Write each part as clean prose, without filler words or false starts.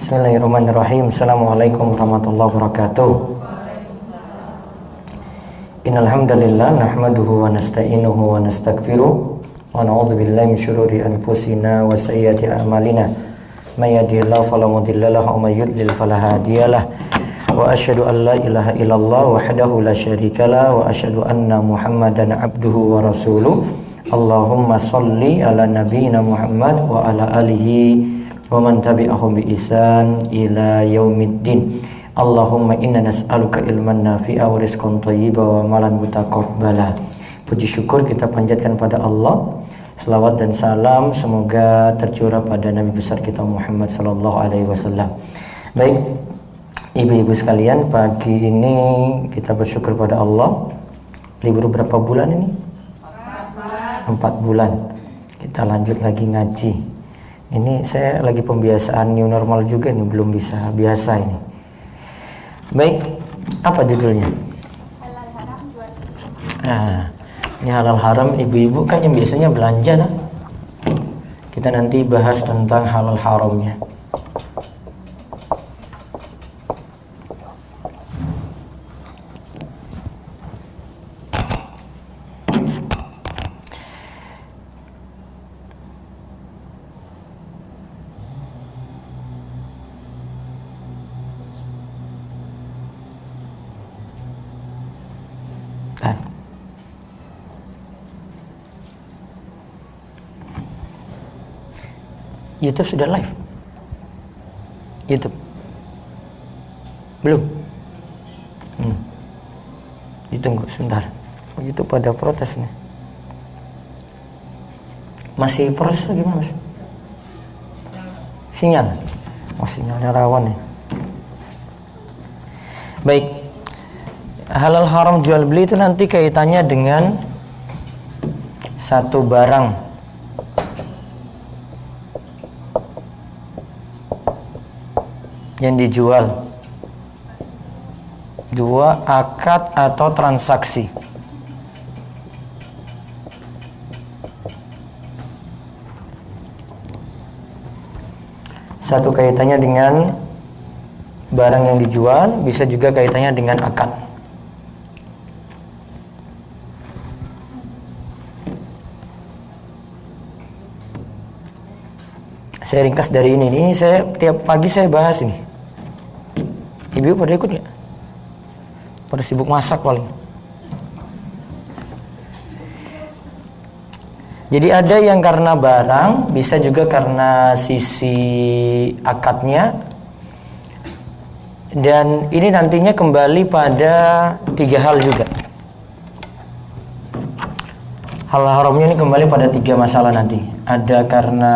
Bismillahirrahmanirrahim. Assalamualaikum warahmatullahi wabarakatuh. Innal hamdalillah nahmaduhu wa nasta'inuhu wa nastaghfiruh wa na'udzu billahi min syururi anfusina wa sayyiati a'malina. May yahdihillahu fala mudilla lahu wa may yudlil fala hadiyalah. Wa asyhadu an la ilaha illallah wahdahu la syarikalah wa asyhadu anna Muhammadan abduhu wa rasuluh. Allahumma shalli ala nabiyyina Muhammad wa ala alihi wa man tabi'ahum bi ihsan ila yaumiddin. Allahumma inna nas'aluka ilman nafi'a wa rizqan thayyiba wa amalan mutaqabbala. Puji syukur kita panjatkan pada Allah. Selawat dan salam semoga tercurah pada Nabi besar kita Muhammad sallallahu alaihi wasallam. Baik, ibu-ibu sekalian, pagi ini kita bersyukur pada Allah. Libur berapa bulan ini? 4 bulan. Kita lanjut lagi ngaji. Ini saya lagi pembiasaan new normal juga nih, belum bisa biasa ini. Baik, apa judulnya? Halal haram jual beli. Nah, ini halal haram, ibu-ibu kan yang biasanya belanja dah. Kita nanti bahas tentang halal haramnya. YouTube sudah live? YouTube? Belum? Ditunggu sebentar. YouTube pada protes nih. Masih proses atau gimana, Mas? Sinyal? Oh, sinyalnya rawan nih. Baik. Halal haram jual beli itu nanti kaitannya dengan satu barang yang dijual, 2 akad atau transaksi. Satu kaitannya dengan barang yang dijual, bisa juga kaitannya dengan akad. Saya ringkas dari ini saya tiap pagi saya bahas ini. Ibu pada ikut nggak? Pada sibuk masak paling. Jadi ada yang karena barang, bisa juga karena sisi akadnya. Dan ini nantinya kembali pada 3 hal juga. Hal haramnya ini kembali pada 3 masalah nanti. Ada karena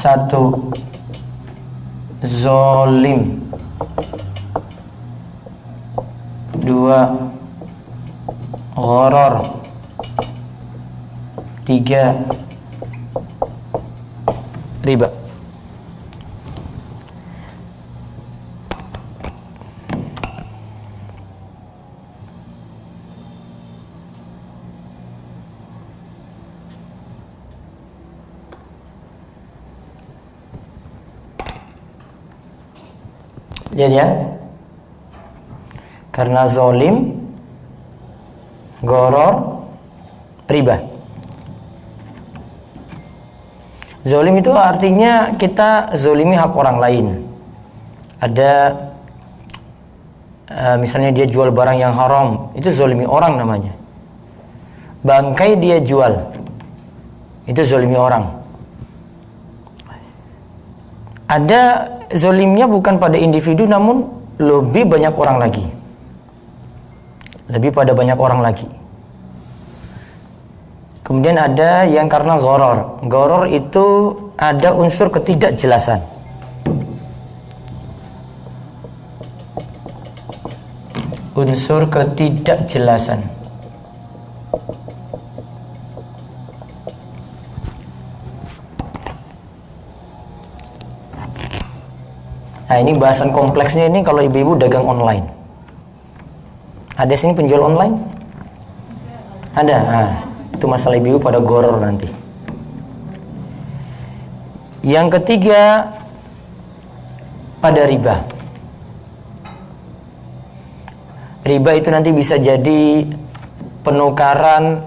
satu, zolim. 2, gharar. 3, riba. Jadi ya, karena zolim, gharar, riba. Zolim itu artinya kita zolimi hak orang lain. Ada misalnya dia jual barang yang haram, itu zolimi orang namanya. Bangkai dia jual, itu zolimi orang. Ada zolimnya bukan pada individu, namun lebih banyak orang lagi. Lebih pada banyak orang lagi. Kemudian ada yang karena gharar. Gharar itu ada unsur ketidakjelasan. Unsur ketidakjelasan. Nah, ini bahasan kompleksnya ini kalau ibu-ibu dagang online. Ada sini penjual online? Ada. Nah, itu masalah ibu pada gharar nanti. Yang ketiga, pada riba. Riba itu nanti bisa jadi penukaran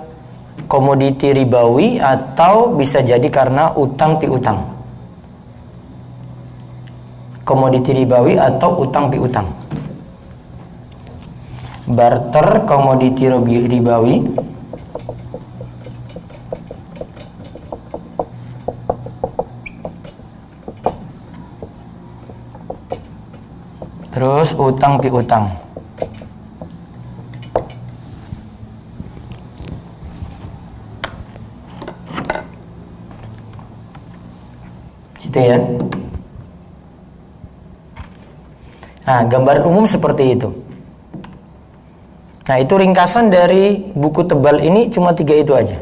komoditi ribawi atau bisa jadi karena utang piutang. Komoditi ribawi atau utang piutang. Barter komoditi ribawi terus utang piutang. Gitu ya. Nah, gambaran umum seperti itu. Nah, itu ringkasan dari buku tebal ini, cuma 3 itu aja.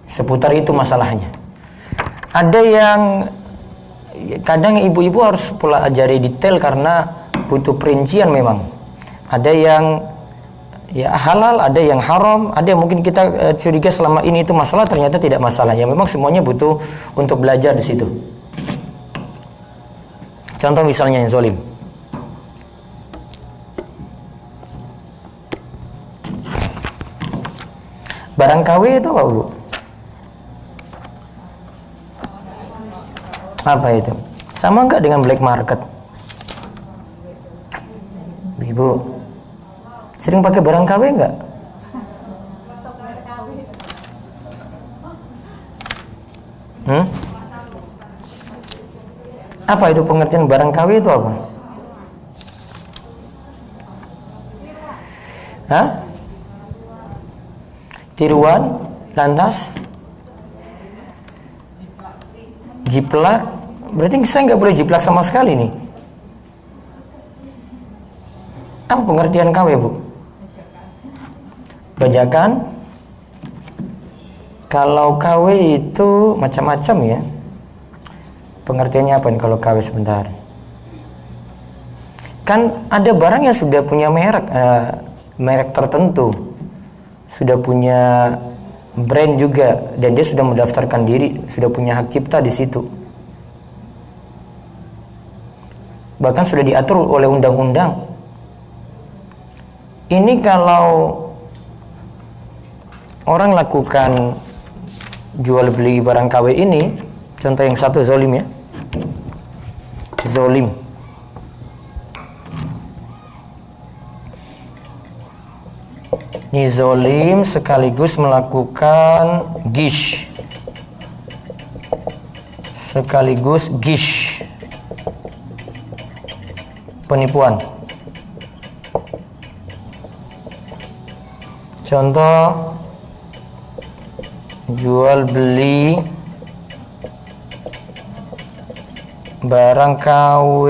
Seputar itu masalahnya. Ada yang kadang ibu-ibu harus pula ajari detail karena butuh perincian memang. Ada yang ya halal, ada yang haram, ada yang mungkin kita curiga selama ini itu masalah, ternyata tidak masalah. Ya memang semuanya butuh untuk belajar di situ. Contoh misalnya yang zolim. Barang KW itu apa, Bu? Apa itu? Sama enggak dengan black market? Ibu sering pakai barang KW enggak? Apa itu pengertian barang KW itu apa? Hah? Tiruan, lantas jiplak, berarti saya nggak boleh jiplak sama sekali nih. Apa pengertian KW, Bu? Bajakan. Kalau KW itu macam-macam ya. Pengertiannya apa nih kalau KW sebentar? Kan ada barang yang sudah punya merek tertentu, sudah punya brand juga, dan dia sudah mendaftarkan diri, sudah punya hak cipta di situ. Bahkan sudah diatur oleh undang-undang. Ini kalau orang lakukan jual beli barang KW ini, contoh yang satu zolim ya. Zolim. Ini zolim sekaligus melakukan gish, sekaligus gish, penipuan. Contoh jual beli barang KW.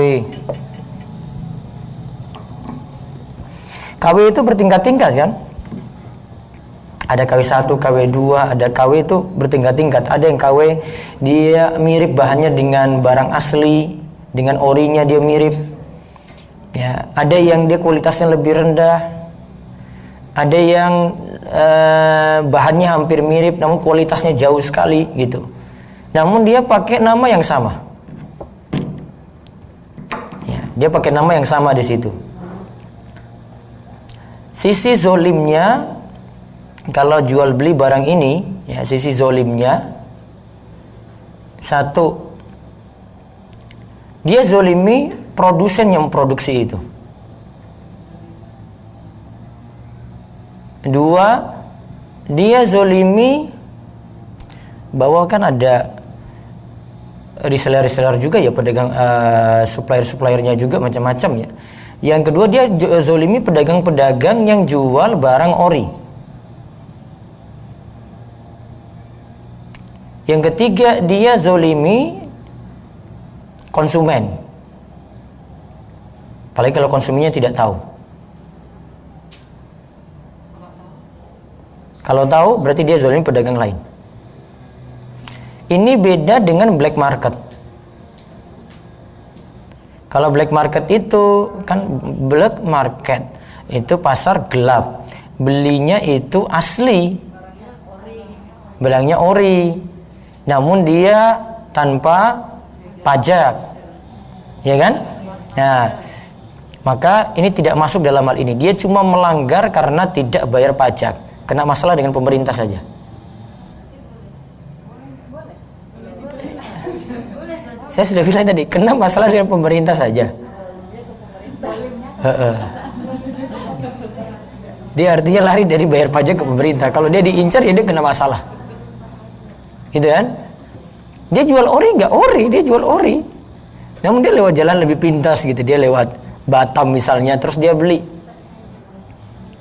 KW itu bertingkat-tingkat kan? Ada KW 1, KW 2, ada KW itu bertingkat-tingkat. Ada yang KW dia mirip bahannya dengan barang asli, dengan orinya dia mirip. Ya, ada yang dia kualitasnya lebih rendah. Ada yang bahannya hampir mirip namun kualitasnya jauh sekali gitu. Namun dia pakai nama yang sama. Ya, dia pakai nama yang sama di situ. Sisi zolimnya, kalau jual beli barang ini, ya sisi zolimnya, satu, dia zolimi produsen yang memproduksi itu. Dua, dia zolimi bahwa kan ada reseller juga ya, pedagang, supplier-suppliernya juga macam-macam ya. Yang kedua, dia zolimi pedagang-pedagang yang jual barang ori. Yang ketiga, dia zolimi konsumen. Apalagi kalau konsumennya tidak tahu. Kalau tahu berarti dia zolimi pedagang lain. Ini beda dengan black market. Kalau black market itu kan, black market itu pasar gelap. Belinya itu asli. Barangnya ori. namun dia tanpa pajak, ya kan? Nah, maka ini tidak masuk dalam hal ini. Dia cuma melanggar karena tidak bayar pajak, kena masalah dengan pemerintah saja. Saya sudah bilang tadi, kena masalah dengan pemerintah saja. Dia artinya lari dari bayar pajak ke pemerintah. Kalau dia diincar ya dia kena masalah, gitu kan? Dia jual ori nggak ori, dia jual ori. Namun dia lewat jalan lebih pintas gitu, dia lewat Batam misalnya, terus dia beli.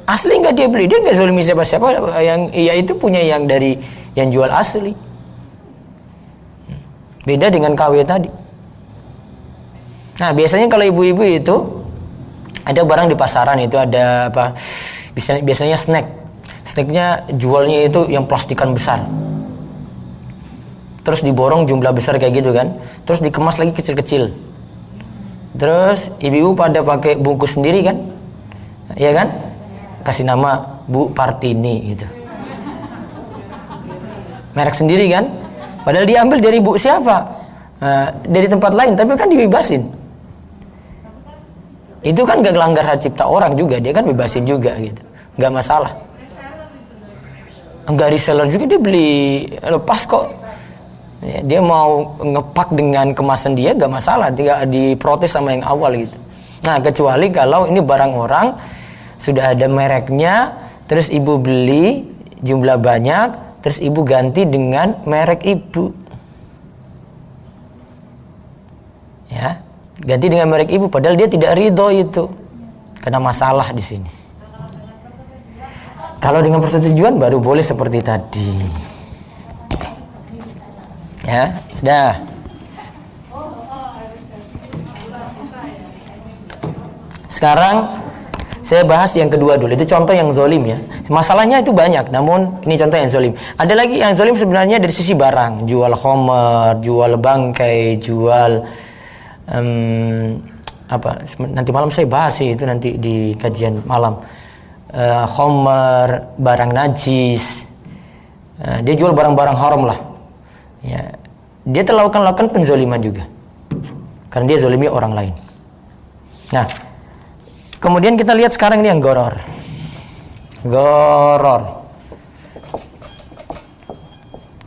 Asli nggak dia beli, dia nggak zalimi siapa-siapa. Yang iya itu punya yang dari yang jual asli. Beda dengan KW tadi. Nah, biasanya kalau ibu-ibu itu ada barang di pasaran itu ada apa? Biasanya snack. Snacknya jualnya itu yang plastikan besar. Terus diborong jumlah besar kayak gitu kan. Terus dikemas lagi kecil-kecil. Terus ibu-ibu pada pakai bungkus sendiri kan? Iya kan? Kasih nama Bu Partini gitu. Merek sendiri kan? Padahal diambil dari bu siapa? Dari tempat lain, tapi kan dibebasin. Itu kan gak melanggar hak cipta orang juga, dia kan bebasin juga gitu, gak masalah. Enggak reseller juga, dia beli lepas kok. Ya, dia mau ngepak dengan kemasan dia gak masalah, tidak diprotes sama yang awal gitu. Nah, kecuali kalau ini barang orang sudah ada mereknya, terus ibu beli jumlah banyak, terus ibu ganti dengan merek ibu. Ya, ganti dengan merek ibu padahal dia tidak ridho itu. Kena masalah di sini. Kalau dengan persetujuan baru boleh seperti tadi. Ya, sudah. Sekarang saya bahas yang kedua dulu. Itu contoh yang zolim ya. Masalahnya itu banyak, namun ini contoh yang zolim. Ada lagi yang zolim sebenarnya dari sisi barang, jual khamar, jual bangkai, jual nanti malam saya bahas sih itu nanti di kajian malam. Khamar, barang najis. Dia jual barang-barang haram lah. Ya, dia telah lakukan penzoliman juga. Karena dia zolimi orang lain. Nah, kemudian kita lihat sekarang ini yang goror. Goror.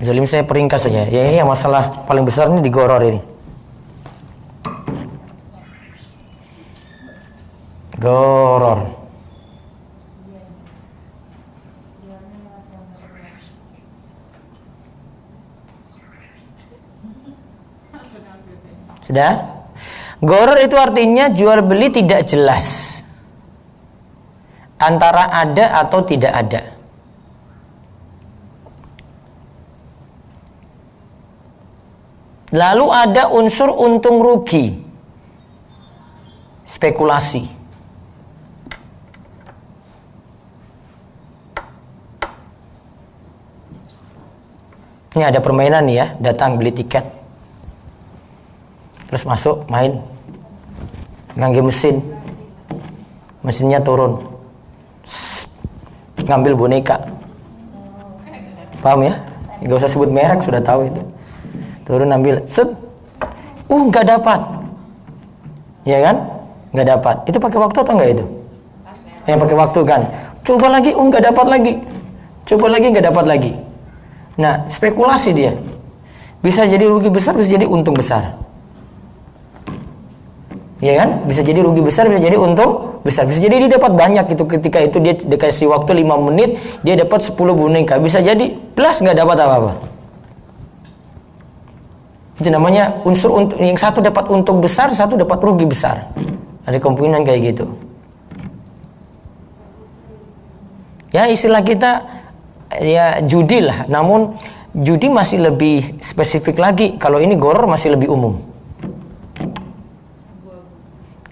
Zalim saya peringkas saja. Ya, ini yang masalah paling besar ini di goror ini. Goror. Sudah? Goror itu artinya jual beli tidak jelas. Antara ada atau tidak ada. Lalu ada unsur untung rugi. Spekulasi. Ini ada permainan nih ya, datang beli tiket. Terus masuk main. Ngangge mesin. Mesinnya turun. Ngambil boneka. Paham ya? Gak usah sebut merek, sudah tahu itu. Turun ambil, set. Nggak dapat. Ya kan? Nggak dapat. Itu pakai waktu atau enggak itu? Yang pakai waktu kan. Coba lagi, nggak dapat lagi. Coba lagi, nggak dapat lagi. Nah, spekulasi dia. Bisa jadi rugi besar, bisa jadi untung besar. Ya kan? Bisa jadi rugi besar, bisa jadi untung besar. Bisa jadi dia dapat banyak itu ketika itu dia dikasih waktu 5 menit, dia dapat 10 boneka. Bisa jadi plus nggak dapat apa-apa. Itu namanya unsur untung. Yang satu dapat untung besar, satu dapat rugi besar. Ada kemungkinan kayak gitu. Ya, istilah kita ya judi lah. Namun judi masih lebih spesifik lagi. Kalau ini goror masih lebih umum.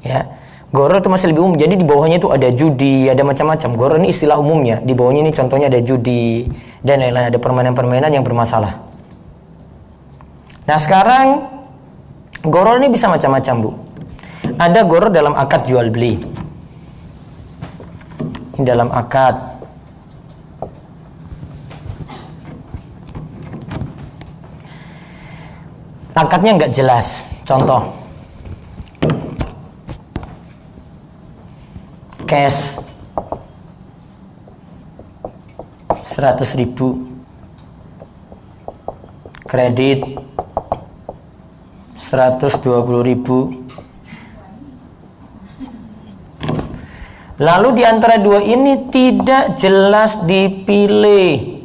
Ya, goror itu masih lebih umum. Jadi di bawahnya itu ada judi, ada macam-macam. Goror ini istilah umumnya. Di bawahnya ini contohnya ada judi dan lain-lain. Ada permainan-permainan yang bermasalah. Nah, sekarang goror ini bisa macam-macam, Bu. Ada goror dalam akad jual beli. Ini dalam akad. akadnya nggak jelas. Contoh, cash 100.000, kredit 120.000. Lalu di antara dua ini tidak jelas dipilih.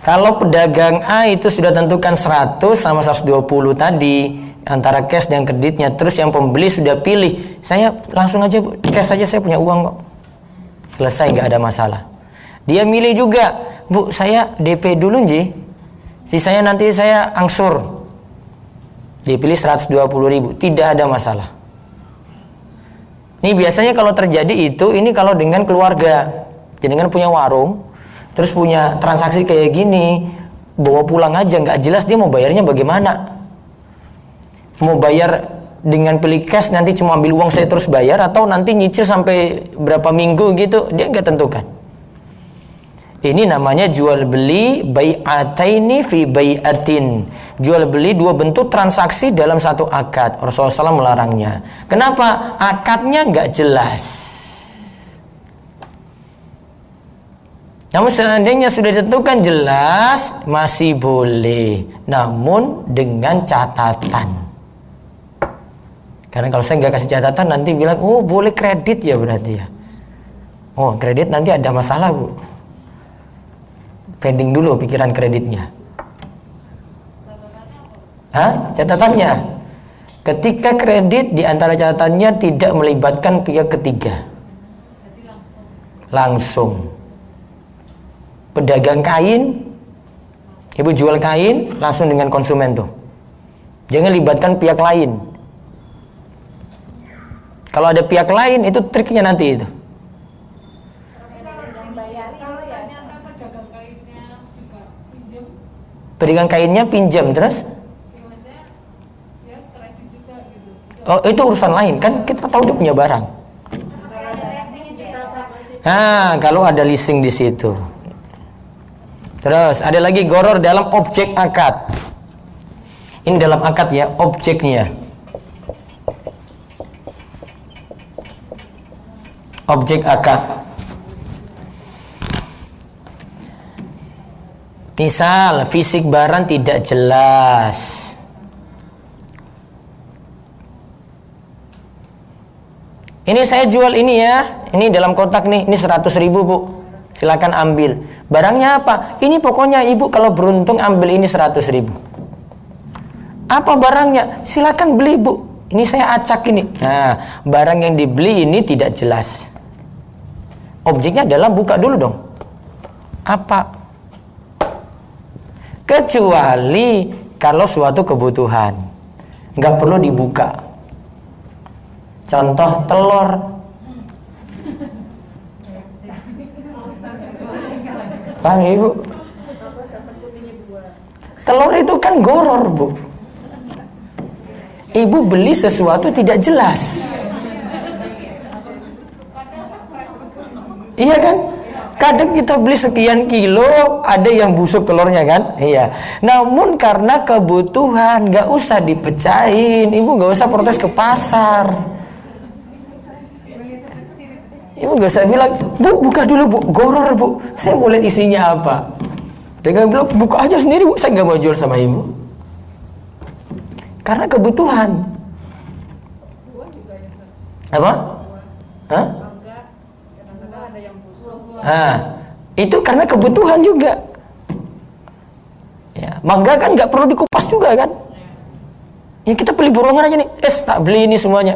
Kalau pedagang A itu sudah tentukan 100 sama 120 tadi antara cash dan kreditnya, terus yang pembeli sudah pilih, saya langsung aja cash saja, saya punya uang kok, selesai, nggak ada masalah. Dia milih juga, Bu, saya DP dulu nji, sisanya nanti saya angsur. Dia pilih 120.000, tidak ada masalah. Ini biasanya kalau terjadi itu, ini kalau dengan keluarga, jadi punya warung, terus punya transaksi kayak gini, bawa pulang aja, nggak jelas dia mau bayarnya bagaimana. Mau bayar dengan pilih cash, nanti cuma ambil uang saya terus bayar, atau nanti nyicil sampai berapa minggu gitu, dia nggak tentukan. Ini namanya jual beli bai'ataini fi bai'atin. Jual beli dua bentuk transaksi dalam satu akad. Rasulullah SAW melarangnya. Kenapa? Akadnya nggak jelas. Namun seandainya sudah ditentukan jelas, masih boleh. Namun dengan catatan. Karena kalau saya nggak kasih catatan, nanti bilang, oh boleh kredit ya berarti ya. Oh kredit nanti ada masalah, Bu. Pending dulu pikiran kreditnya. Hah? Catatannya. Ketika kredit di antara catatannya tidak melibatkan pihak ketiga. Langsung. Pedagang kain, ibu jual kain langsung dengan konsumen tuh, jangan libatkan pihak lain. Kalau ada pihak lain itu triknya nanti itu. Pedagang kainnya pinjam terus, oh itu urusan lain kan, kita tahu dia punya barang. Nah kalau ada leasing di situ. Terus ada lagi goror dalam objek akad. Ini dalam akad ya, objeknya. Objek akad. Misal fisik barang tidak jelas. Ini saya jual ini ya, ini dalam kotak nih, ini 100.000 Bu. Silakan ambil. Barangnya apa? Ini pokoknya ibu kalau beruntung ambil ini 100.000. Apa barangnya? Silakan beli Bu. Ini saya acak ini. Nah, barang yang dibeli ini tidak jelas. Objeknya adalah buka dulu dong. Apa? Kecuali kalau suatu kebutuhan, nggak perlu dibuka. Contoh telur. Paham Ibu? Telur itu kan goror Bu. Ibu beli sesuatu tidak jelas. Iya kan? Kadang kita beli sekian kilo, ada yang busuk telurnya kan? Iya. Namun karena kebutuhan, nggak usah dipecahin. Ibu nggak usah protes ke pasar. Ibu nggak usah bilang, Bu buka dulu Bu, goror Bu, saya mau lihat isinya apa. Dia bilang, buka aja sendiri Bu, saya nggak mau jual sama ibu. Karena kebutuhan. Apa? Hah? Nah, itu karena kebutuhan juga. Ya, mangga kan nggak perlu dikupas juga kan? Ya kita beli borongan aja nih, tak beli ini semuanya.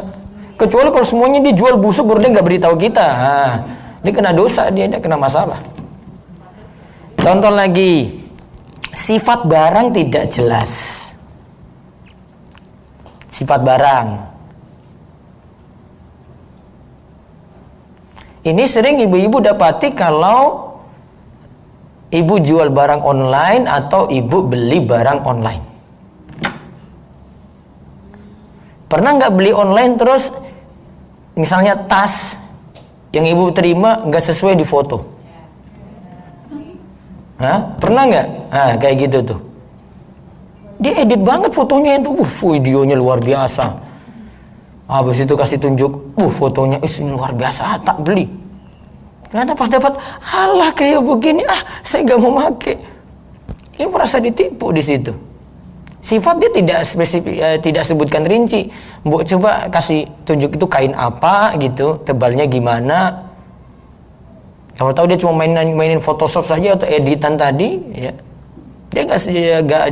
Kecuali kalau semuanya dijual busuk, baru dia nggak beritahu kita. Nah, dia kena dosa, dia kena masalah. Contoh lagi, sifat barang tidak jelas. Sifat barang. Ini sering ibu-ibu dapati kalau ibu jual barang online atau ibu beli barang online. Pernah nggak beli online terus misalnya tas yang ibu terima nggak sesuai di foto? Hah? Pernah nggak? Nah, kayak gitu tuh. Dia edit banget fotonya itu, videonya luar biasa. Habis itu kasih tunjuk, fotonya, ini luar biasa, tak beli. Ternyata pas dapat, halah kayak begini, saya nggak mau pakai. Dia merasa ditipu di situ. Sifat dia tidak spesifik, tidak sebutkan rinci. Mbok coba kasih tunjuk itu kain apa gitu, tebalnya gimana. Kalau tahu dia cuma mainin Photoshop saja atau editan tadi, ya. Dia nggak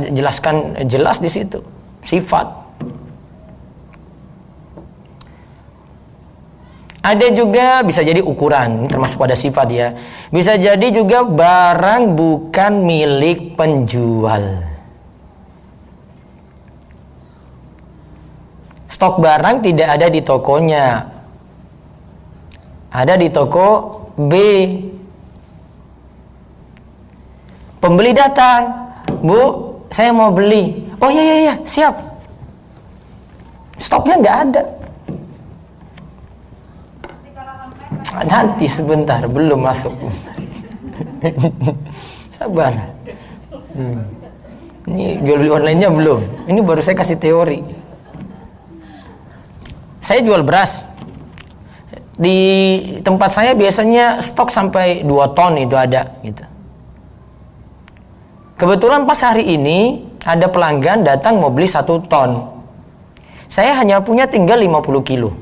jelaskan jelas di situ sifat. Ada juga bisa jadi ukuran, termasuk pada sifat ya. Bisa jadi juga barang bukan milik penjual. Stok barang tidak ada di tokonya, ada di toko B. Pembeli datang, Bu, saya mau beli. Oh iya, siap. Stoknya nggak ada. Nanti sebentar, belum masuk. Sabar. Ini jual beli online-nya belum. Ini baru saya kasih teori. Saya jual beras. Di tempat saya biasanya stok sampai 2 ton itu ada gitu. Kebetulan pas hari ini ada pelanggan datang mau beli 1 ton. Saya hanya punya tinggal 50 kilo.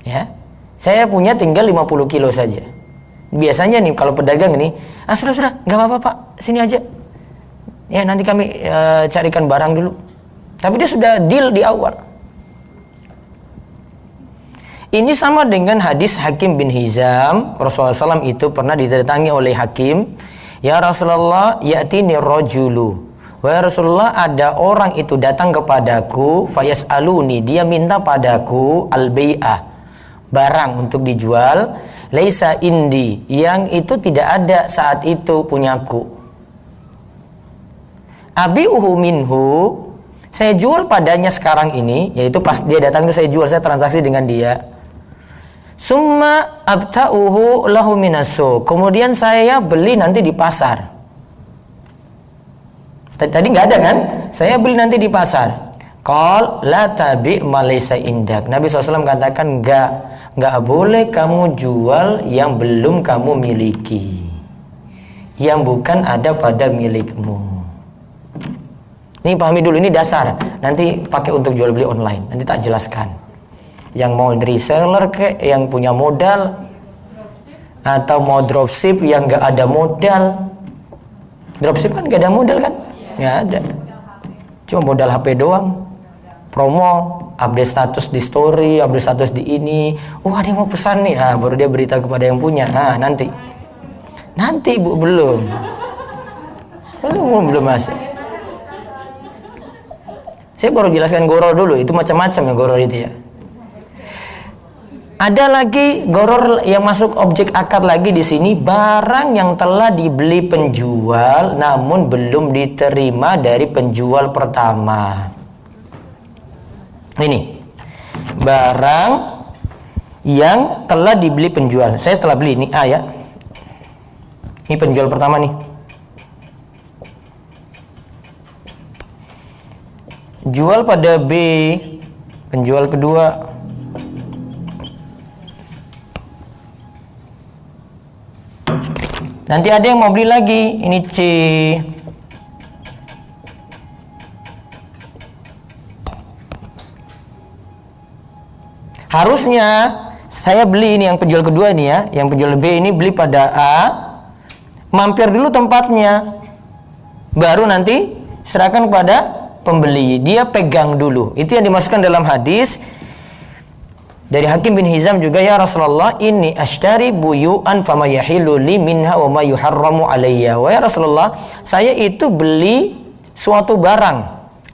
Ya. Saya punya tinggal 50 kilo saja. Biasanya nih kalau pedagang ini, sudah, nggak apa-apa Pak, sini aja. Ya nanti kami carikan barang dulu. Tapi dia sudah deal di awal. Ini sama dengan hadis Hakim bin Hizam. Rasulullah SAW itu pernah didatangi oleh Hakim. Ya Rasulullah, ya'tini rajulu. Wahai Rasulullah, ada orang itu datang kepadaku, fayas'aluni, dia minta padaku al-bai'ah, barang untuk dijual, laisa indi, yang itu tidak ada saat itu punyaku. Abi'uhu minhu, saya jual padanya sekarang ini, yaitu pas dia datang itu saya jual, saya transaksi dengan dia. Summa abta'uhu lahu minasu, kemudian saya beli nanti di pasar. Tadi nggak ada kan? Saya beli nanti di pasar. Qal la tabi' ma laysa indak. Nabi SAW katakan nggak boleh kamu jual yang belum kamu miliki, yang bukan ada pada milikmu. Ini pahami dulu, ini dasar. Nanti pakai untuk jual beli online. Nanti tak jelaskan. Yang mau reseller ke, yang punya modal, atau mau dropship yang nggak ada modal. Dropship kan nggak ada modal kan? Nggak ada. Cuma modal HP doang. Promo, update status di story, update status di ini. Ada yang mau pesan nih. Baru dia berita kepada yang punya. Nanti Bu, belum masuk. Saya baru jelaskan goror dulu. Itu macam-macam ya goror itu ya. Ada lagi goror yang masuk objek akad lagi di sini, barang yang telah dibeli penjual namun belum diterima dari penjual pertama. Ini barang yang telah dibeli penjual. Saya setelah beli ini A ya. Ini penjual pertama nih. Jual pada B, penjual kedua. Nanti ada yang mau beli lagi, ini C. Harusnya saya beli ini yang penjual kedua ini ya, yang penjual B ini beli pada A, mampir dulu tempatnya, baru nanti serahkan kepada pembeli. Dia pegang dulu. Itu yang dimasukkan dalam hadis dari Hakim bin Hizam juga, ya Rasulullah, ini ashtari buyu'an fama yahilu li minha wa ma yuharramu alayya. Wa ya Rasulullah, saya itu beli suatu barang,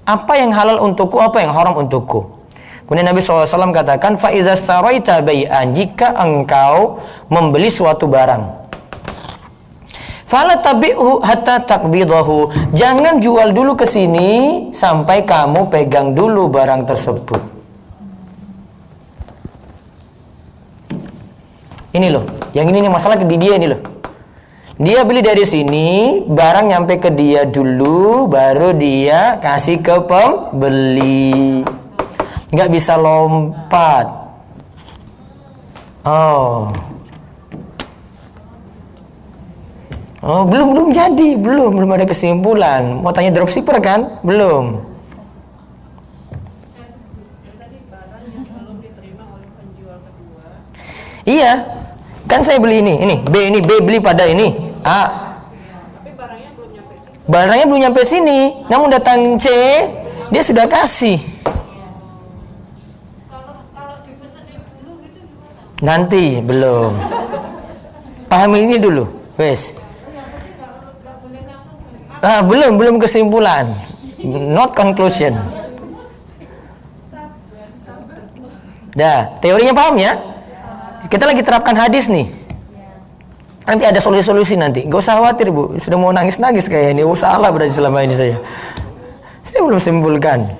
apa yang halal untukku, apa yang haram untukku. Kemudian Nabi SAW katakan, fa iza staraita bai'an, jika engkau membeli suatu barang, fala tabi'hu hatta takbidahu, jangan jual dulu ke sini sampai kamu pegang dulu barang tersebut. Ini loh, yang ini nih masalah di dia ini loh. Dia beli dari sini, barang nyampe ke dia dulu, baru dia kasih ke pembeli. Nggak bisa lompat. Oh, belum jadi, belum ada kesimpulan. Mau tanya dropshipper kan? Belum. Iya, kan saya beli ini B beli pada ini A. Tapi barangnya belum nyampe sini. Namun datang C, dia sudah kasih. Kalau dipesenin dulu gitu gimana? Nanti belum. Pahami ini dulu, wes. Belum kesimpulan. Not conclusion. Dah, teorinya paham ya? Kita lagi terapkan hadis nih. Nanti ada solusi-solusi nanti. Gak usah khawatir bu. Sudah mau nangis-nangis kayak ini. Salah berarti selama ini saya. Saya belum simpulkan.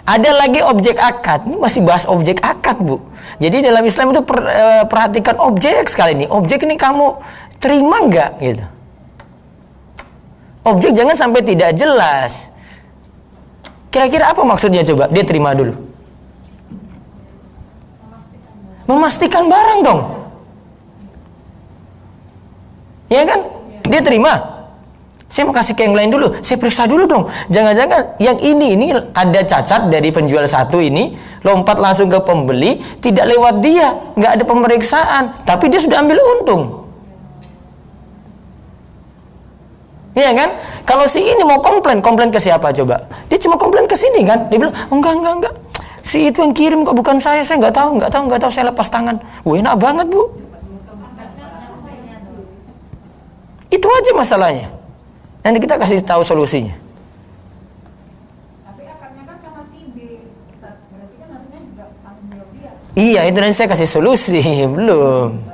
Ada lagi objek akad. Ini masih bahas objek akad bu. Jadi dalam Islam itu perhatikan objek sekali ini. Objek ini kamu terima nggak gitu. Objek jangan sampai tidak jelas. Kira-kira apa maksudnya coba? Dia terima dulu. Memastikan barang dong. Ya kan? Dia terima. Saya mau kasih ke yang lain dulu. Saya periksa dulu dong. Jangan-jangan yang ini ada cacat dari penjual satu ini, lompat langsung ke pembeli, tidak lewat dia, nggak ada pemeriksaan, tapi dia sudah ambil untung. Iya kan? Kalau si ini mau komplain ke siapa coba? Dia cuma komplain ke sini kan? Dia bilang, enggak. Si itu yang kirim kok bukan saya nggak tahu, saya lepas tangan. Enak banget bu. Itu aja masalahnya. Nanti kita kasih tahu solusinya. Tapi akadnya kan sama si B, Ustaz. Berarti kan artinya juga tanggung jawab dia. Iya, itu nanti saya kasih solusi. Belum.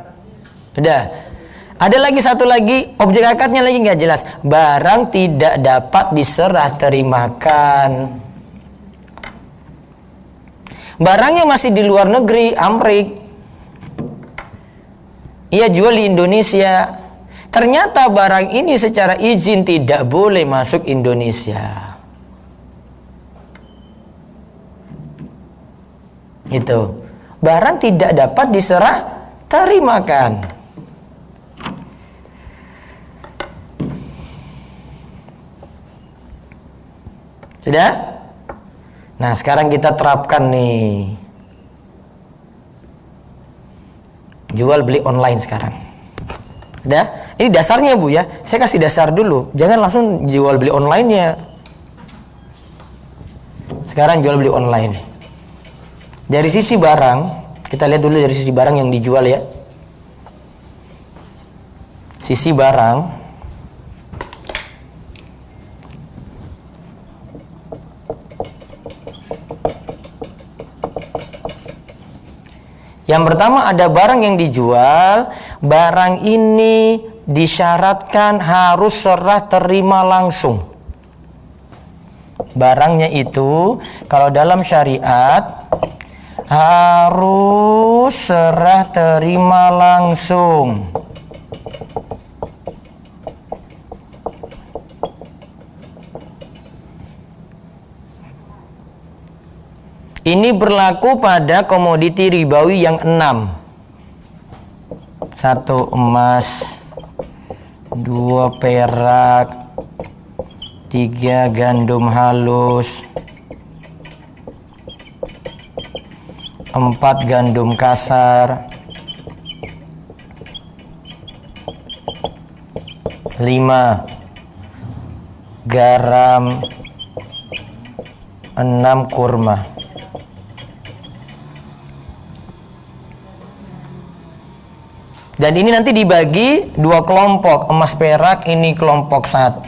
Udah. Ada lagi satu lagi, objek akadnya lagi nggak jelas. Barang tidak dapat diserah terimakan. Barangnya masih di luar negeri, Amrik. Ia jual di Indonesia. Ternyata barang ini secara izin tidak boleh masuk Indonesia. Itu. Barang tidak dapat diserah terimakan. Sudah? Nah, sekarang kita terapkan nih. Jual beli online sekarang. Sudah? Ini dasarnya bu ya. Saya kasih dasar dulu. Jangan langsung jual beli online-nya. Sekarang jual beli online. Dari sisi barang, kita lihat dulu dari sisi barang yang dijual ya. Sisi barang. Yang pertama ada barang yang dijual, barang ini disyaratkan harus serah terima langsung. Barangnya itu kalau dalam syariat harus serah terima langsung. Ini berlaku pada komoditi ribawi yang 6. 1 emas, 2 perak, 3 gandum halus, 4 gandum kasar, 5 garam, 6 kurma. Dan ini nanti dibagi 2 kelompok. Emas perak ini kelompok 1.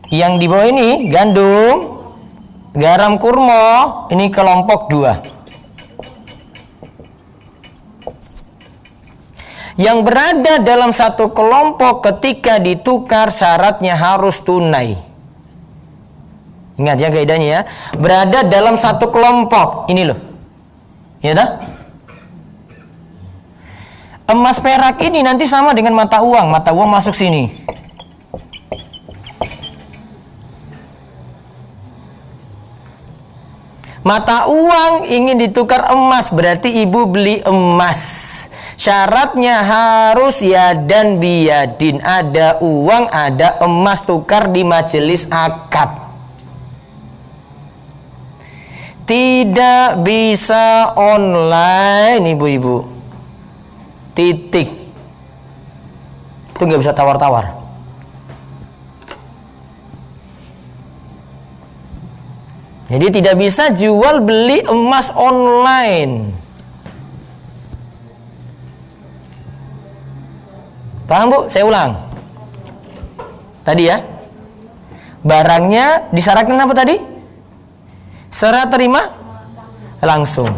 Yang di bawah ini gandum, garam, kurma, ini kelompok 2. Yang berada dalam satu kelompok, kelompok, ketika ditukar syaratnya harus tunai. Ingat ya kaidahnya ya. Berada dalam satu kelompok. Ini loh. Ya dah? Emas perak ini nanti sama dengan mata uang. Mata uang masuk sini. Mata uang ingin ditukar emas, berarti ibu beli emas. Syaratnya harus yadan biyadin. Ada uang, ada emas, tukar di majelis akad. Tidak bisa online, ibu-ibu. Titik. Itu nggak bisa tawar-tawar. Jadi tidak bisa jual beli emas online. Paham Bu? Saya ulang. Tadi ya. Barangnya disyaratkan apa tadi? Serah terima langsung.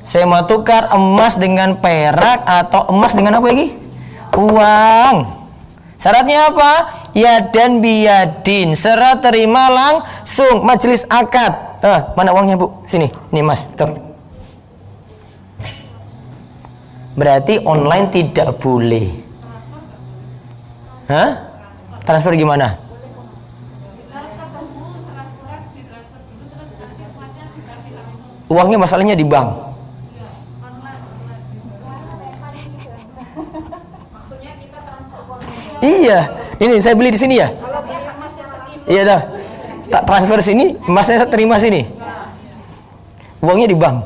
Saya mau tukar emas dengan perak atau emas dengan apa lagi? Uang. Syaratnya apa? Yadan biyadin, serah terima langsung, majelis akad. Mana uangnya Bu? Sini, ini Mas. Berarti online tidak boleh. Hah? Transfer gimana? Uangnya masalahnya di bank. Iya, ini saya beli di sini ya. Iya dah. Tak transfer sini, emasnya saya terima sini. Uangnya di bank.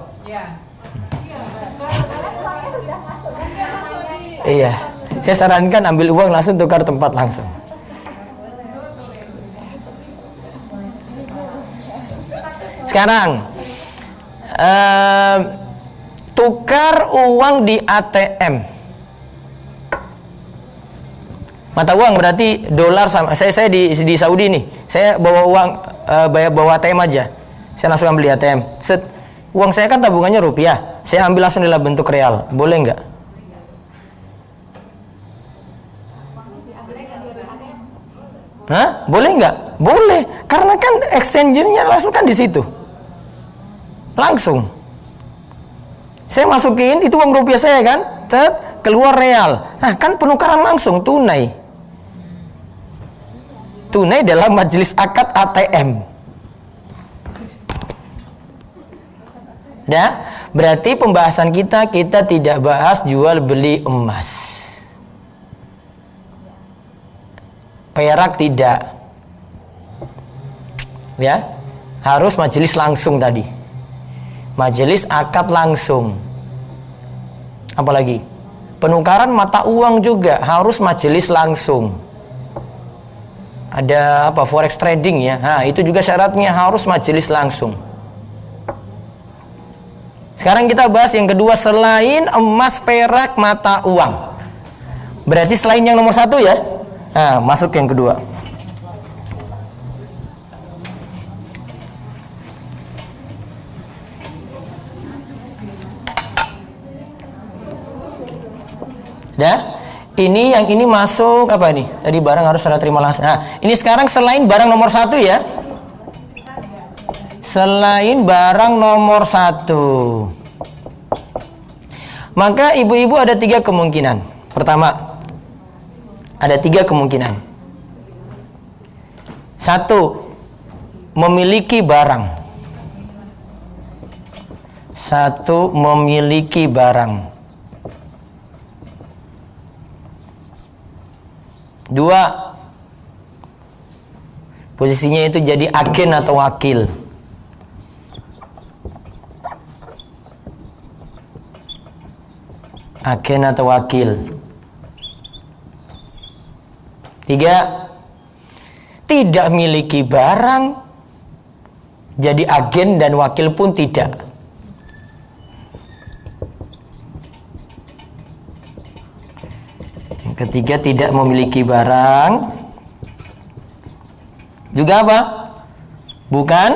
Iya. Saya sarankan ambil uang langsung tukar tempat langsung. Sekarang tukar uang di ATM. Mata uang berarti dolar sama saya di Saudi nih. Saya bawa uang bawa ATM aja. Saya langsung ambil di ATM. Set. Uang saya kan tabungannya rupiah. Saya ambil langsung dalam bentuk real. Boleh nggak? Hah? Boleh nggak? Boleh. Karena kan exchange-nya langsung kan di situ. Langsung. Saya masukin itu uang rupiah saya kan. Set, keluar real. Nah, kan penukaran langsung tunai. Tunai dalam majelis akad ATM. Ya, berarti pembahasan kita tidak bahas jual beli emas. Perak tidak. Ya, harus majelis langsung tadi. Majelis akad langsung. Apalagi? Penukaran mata uang juga harus majelis langsung. Ada apa? Forex trading ya. Nah, itu juga syaratnya harus majelis langsung. Sekarang kita bahas yang kedua, selain emas, perak, mata uang. Berarti selain yang nomor satu ya. Nah, masuk yang kedua. Ya. Ini yang ini masuk apa nih? Tadi barang harus serah terima langsung. Nah, ini sekarang selain barang nomor satu ya. Selain barang nomor satu. Maka ibu-ibu ada 3 kemungkinan. Pertama, ada 3 kemungkinan. 1, memiliki barang. 1, memiliki barang. 2, posisinya itu jadi agen atau wakil. Agen atau wakil. 3, tidak miliki barang, jadi agen dan wakil pun tidak. Ketiga, tidak memiliki barang, juga apa? Bukan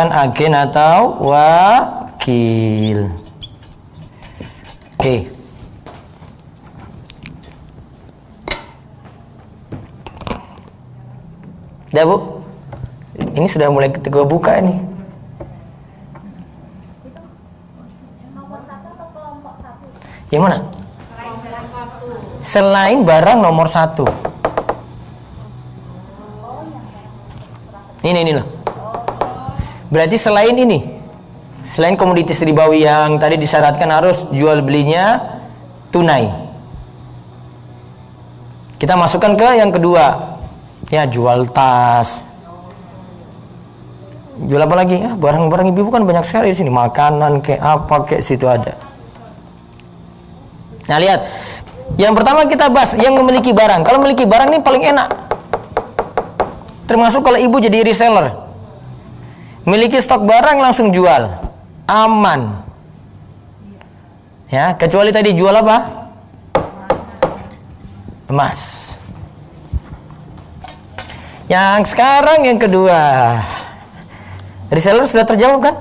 agen atau wakil. Oke. Udah Bu, ini sudah mulai kita buka nih. Nomor 1 atau kelompok 1? Yang mana? Selain barang nomor 1. Ini loh. Berarti selain ini, selain komoditas ribawi yang tadi disyaratkan harus jual belinya tunai, kita masukkan ke yang kedua. Ya, jual tas. Jual apa lagi? Barang-barang ibu kan banyak sekali di sini. Makanan kayak apa kayak situ ada. Nah, lihat. Yang pertama kita bahas yang memiliki barang. Kalau memiliki barang ini paling enak. Termasuk kalau ibu jadi reseller. Memiliki stok barang langsung jual. Aman. Ya, kecuali tadi jual apa? Emas. Yang sekarang yang kedua, reseller sudah terjawab kan?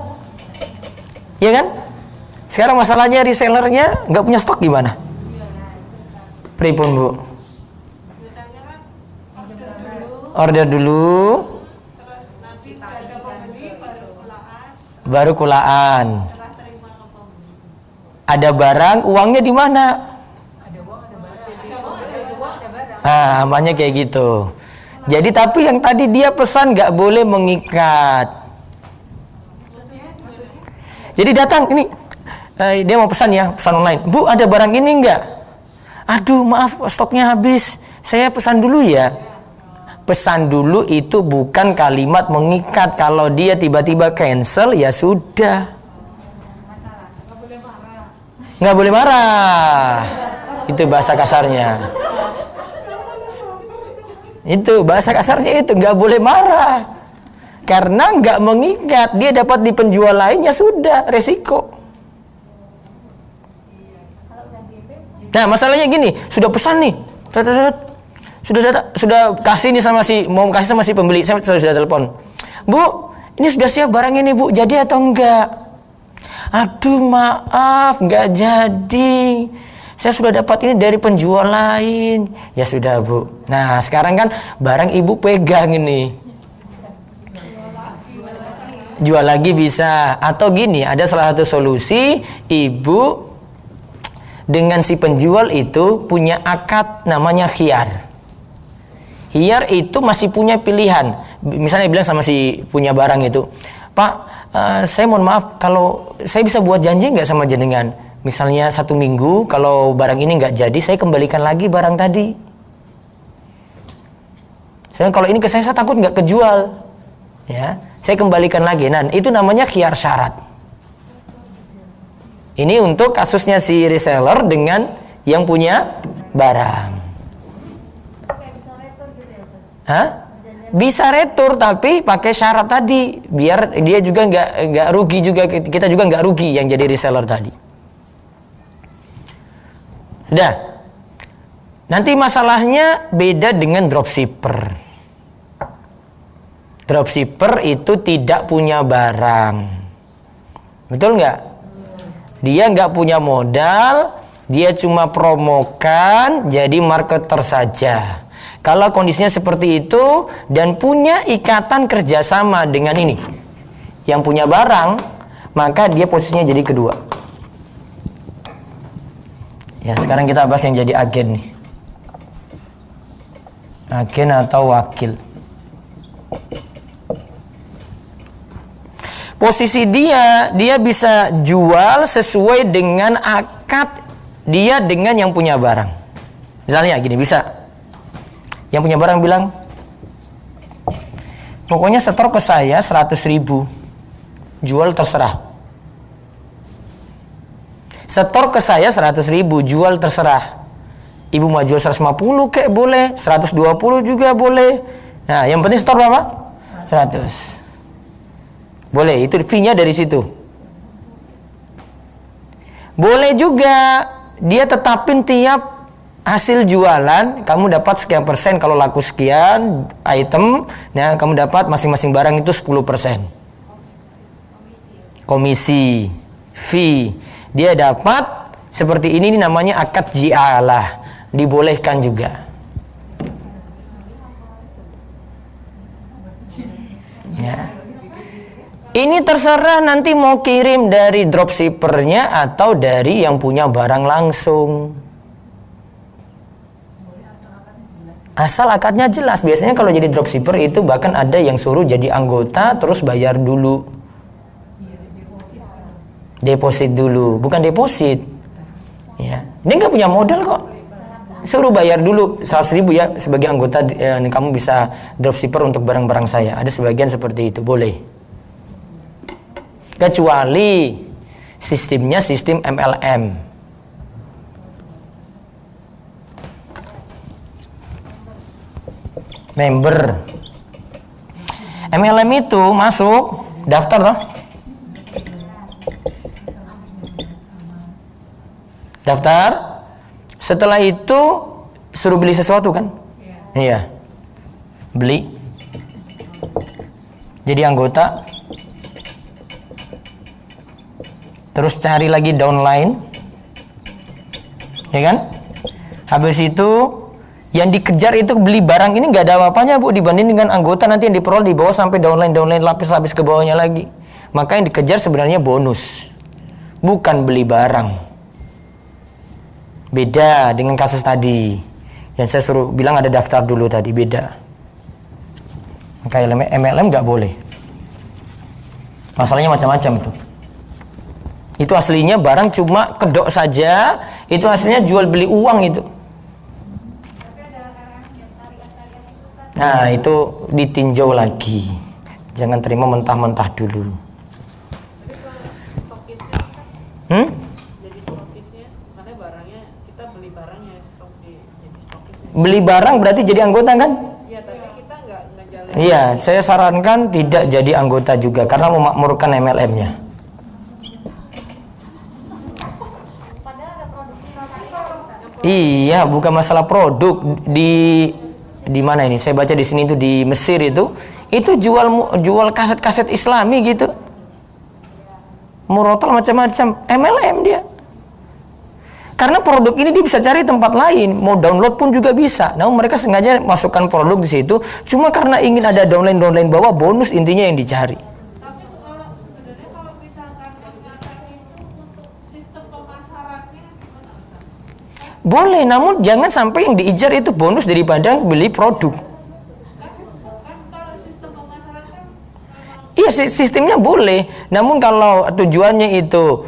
Iya kan? Sekarang masalahnya resellernya nggak punya stok gimana? Pripun Bu? Order dulu, baru kulaan. Ada barang, uangnya di mana? Nah, amannya kayak gitu. Jadi tapi yang tadi dia pesan nggak boleh mengikat. Jadi datang ini, dia mau pesan ya, pesan online. Bu, ada barang ini nggak? Aduh, maaf, stoknya habis. Saya pesan dulu ya. Pesan dulu itu bukan kalimat mengikat. Kalau dia tiba-tiba cancel, ya sudah. Nggak boleh marah. Itu bahasa kasarnya. Itu bahasa kasarnya itu nggak boleh marah. Karena nggak mengikat, dia dapat di penjual lainnya sudah resiko. Nah, masalahnya gini, sudah pesan nih, sudah kasih nih sama si mau kasih sama si pembeli, saya sudah telepon, Bu, ini sudah siap barang ini Bu, jadi atau enggak? Aduh maaf, nggak jadi. Saya sudah dapat ini dari penjual lain. Ya sudah Bu. Nah sekarang kan barang ibu pegang ini. Jual lagi bisa. Atau gini, ada salah satu solusi, ibu dengan si penjual itu punya akad namanya khiyar. Khiyar itu masih punya pilihan. Misalnya bilang sama si punya barang itu, Pak, saya mohon maaf, kalau saya bisa buat janji nggak sama jenengan? Misalnya 1 minggu, kalau barang ini nggak jadi, saya kembalikan lagi barang tadi. Saya kalau ini ke saya takut nggak kejual, ya, saya kembalikan lagi. Nah, itu namanya khiyar syarat. Ini untuk kasusnya si reseller dengan yang punya barang. Bisa retur gitu ya, Ustaz? Hah? Bisa retur tapi pakai syarat tadi, biar dia juga nggak rugi juga, kita juga nggak rugi yang jadi reseller tadi. Sudah. Nanti masalahnya beda dengan dropshipper. Dropshipper itu tidak punya barang. Betul nggak? Dia nggak punya modal, dia cuma promokan, jadi marketer saja. Kalau kondisinya seperti itu dan punya ikatan kerjasama dengan ini, yang punya barang, maka dia posisinya jadi kedua. Ya, sekarang kita bahas yang jadi agen nih. Agen atau wakil. Posisi dia bisa jual sesuai dengan akad dia dengan yang punya barang. Misalnya gini, bisa. Yang punya barang bilang, pokoknya setor ke saya 100.000, jual terserah. Setor ke saya 100.000, jual terserah. Ibu mau jual 150 kek boleh, 120 juga boleh. Nah, yang penting setor berapa? 100. Boleh, itu fee-nya dari situ. Boleh juga dia tetapin tiap hasil jualan, kamu dapat sekian persen kalau laku sekian item, nah kamu dapat masing-masing barang itu 10%. Komisi, fee. Dia dapat seperti ini namanya akad ji'alah, dibolehkan juga. Ya. Ini terserah nanti mau kirim dari dropshippernya atau dari yang punya barang langsung. Asal akadnya jelas. Biasanya kalau jadi dropshipper itu bahkan ada yang suruh jadi anggota terus bayar dulu. Deposit dulu, bukan deposit. Ya, dia nggak punya modal kok. Suruh bayar dulu 100.000 ya sebagai anggota, kamu bisa dropshipper untuk barang-barang saya. Ada sebagian seperti itu, boleh. Kecuali sistemnya sistem MLM. Member. MLM itu masuk daftar loh. Daftar. Setelah itu suruh beli sesuatu kan? Iya. Beli. Jadi anggota. Terus cari lagi downline. Ya kan? Habis itu yang dikejar itu beli barang ini nggak ada apa-apanya Bu dibanding dengan anggota nanti yang diperoleh di bawah sampai downline lapis-lapis ke bawahnya lagi. Maka yang dikejar sebenarnya bonus. Bukan beli barang. Beda dengan kasus tadi yang saya suruh bilang ada daftar dulu tadi, beda. Maka MLM nggak boleh. Masalahnya macam-macam itu. Itu aslinya barang cuma kedok saja, itu aslinya jual beli uang itu. Nah itu ditinjau lagi. Jangan terima mentah-mentah dulu. Beli barang berarti jadi anggota kan? Iya, tapi kita nggak jalan. Iya, saya sarankan tidak jadi anggota juga karena memakmurkan MLM-nya. Padahal ada produk Iya, bukan masalah produk di mana ini? Saya baca di sini itu di Mesir itu jual kaset-kaset Islami gitu. Murotal macam-macam, MLM dia. Karena produk ini dia bisa cari tempat lain, mau download pun juga bisa. Namun mereka sengaja masukkan produk di situ, cuma karena ingin ada downline bawah bonus intinya yang dicari. Tapi sebenarnya kalau misalkan itu untuk sistem pemasarannya gimana Ustaz? Boleh, namun jangan sampai yang diijar itu bonus daripada beli produk. Kan kalau sistem pemasaran kan Iya, sistemnya boleh. Namun kalau tujuannya itu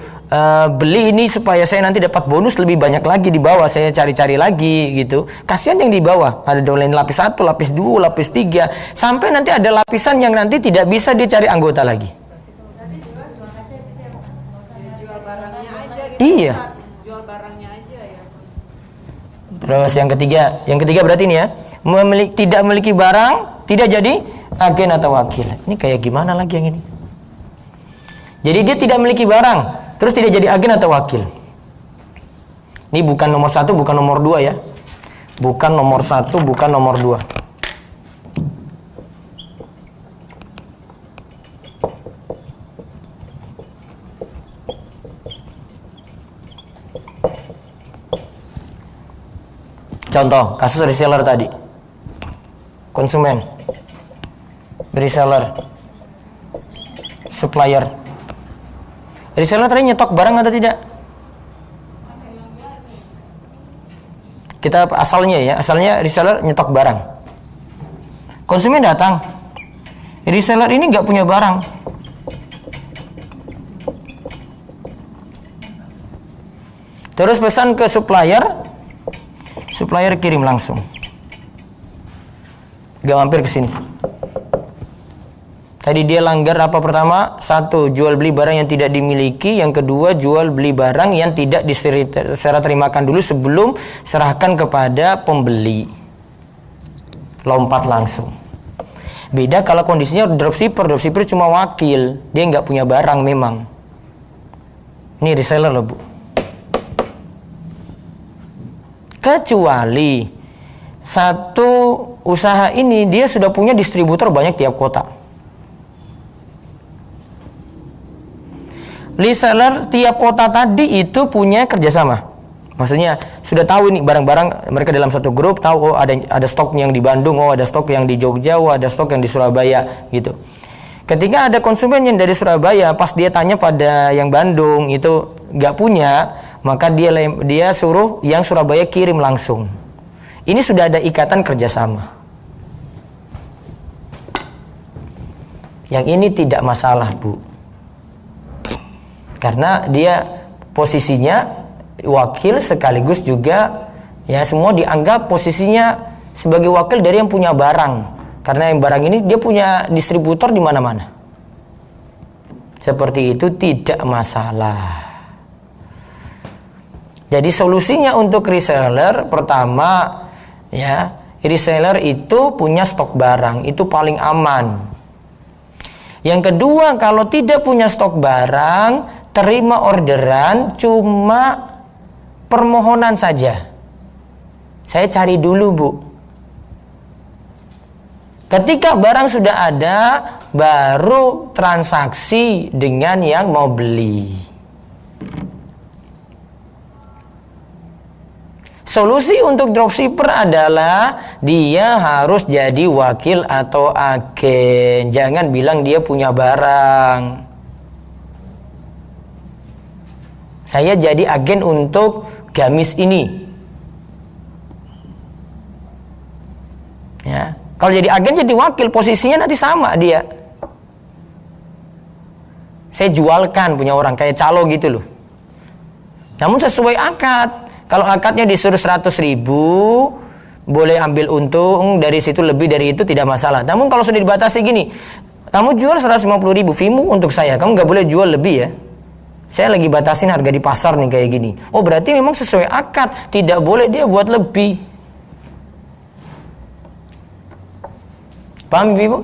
beli ini supaya saya nanti dapat bonus lebih banyak lagi di bawah, saya cari-cari lagi gitu. Kasihan yang di bawah, ada downline lapis 1, lapis 2, lapis 3, sampai nanti ada lapisan yang nanti tidak bisa dicari anggota lagi. jual barangnya aja gitu. Iya. Jual barangnya aja ya. Terus yang ketiga berarti ini ya, tidak memiliki barang, tidak jadi agen atau wakil. Ini kayak gimana lagi yang ini? Jadi dia tidak memiliki barang, terus tidak jadi agen atau wakil. Ini bukan nomor 1, bukan nomor 2 ya. Bukan nomor 1, bukan nomor 2. Contoh, kasus reseller tadi. Konsumen, reseller, supplier. Reseller tadi nyetok barang atau tidak? Kita asalnya reseller nyetok barang. Konsumen datang, reseller ini nggak punya barang. Terus pesan ke supplier, supplier kirim langsung. Gak mampir ke sini. Tadi dia langgar apa pertama? 1, jual beli barang yang tidak dimiliki. Yang kedua, jual beli barang yang tidak diserah terimakan dulu sebelum serahkan kepada pembeli. Lompat langsung. Beda kalau kondisinya dropshipper cuma wakil, dia nggak punya barang memang. Ini reseller loh Bu. Kecuali satu usaha ini dia sudah punya distributor banyak tiap kota. Reseller tiap kota tadi itu punya kerjasama. Maksudnya sudah tahu ini barang-barang mereka dalam satu grup tahu, oh ada stok yang di Bandung, oh ada stok yang di Jogja, oh ada stok yang di Surabaya gitu. Ketika ada konsumen yang dari Surabaya, pas dia tanya pada yang Bandung itu nggak punya, maka dia suruh yang Surabaya kirim langsung. Ini sudah ada ikatan kerjasama. Yang ini tidak masalah, Bu, karena dia posisinya wakil sekaligus juga ya, semua dianggap posisinya sebagai wakil dari yang punya barang, karena yang barang ini dia punya distributor di mana-mana. Seperti itu tidak masalah. Jadi solusinya untuk reseller, pertama ya, reseller itu punya stok barang, itu paling aman. Yang kedua, kalau tidak punya stok barang, terima orderan cuma permohonan saja. Saya cari dulu, Bu. Ketika barang sudah ada, baru transaksi dengan yang mau beli. Solusi untuk dropshipper adalah dia harus jadi wakil atau agen. Jangan bilang dia punya barang. Saya jadi agen untuk gamis ini. Ya, kalau jadi agen jadi wakil, posisinya nanti sama dia. Saya jualkan punya orang kayak calo gitu loh. Namun sesuai akad. Kalau akadnya disuruh 100.000, boleh ambil untung dari situ, lebih dari itu tidak masalah. Namun kalau sudah dibatasi gini, kamu jual 150.000 fee-mu untuk saya, kamu nggak boleh jual lebih ya. Saya lagi batasin harga di pasar nih kayak gini. Oh berarti memang sesuai akad, tidak boleh dia buat lebih. Paham Ibu?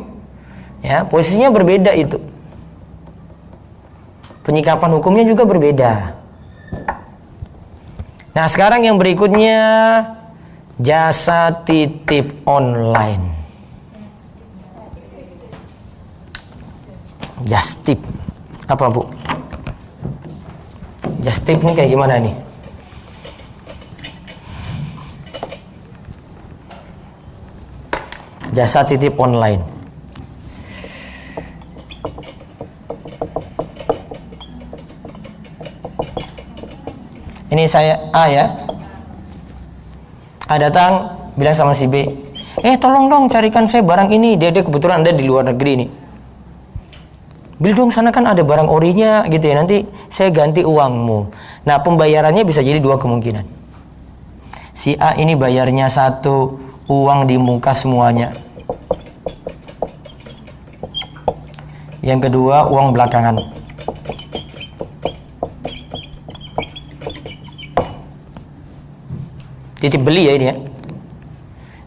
Ya, posisinya berbeda itu. Penyikapan hukumnya juga berbeda. Nah sekarang yang berikutnya, jasa titip online. Just tip. Apa Bu? Just tip ini kayak gimana nih? Jasa titip online. Ini saya A ya. A datang bilang sama si B, tolong dong carikan saya barang ini. Dia kebetulan ada di luar negeri nih. Beli dong sana kan ada barang orinya gitu ya. Nanti saya ganti uangmu. Nah pembayarannya bisa jadi dua kemungkinan. Si A ini bayarnya satu, uang di muka semuanya. Yang kedua uang belakangan. Titip beli ya ini ya.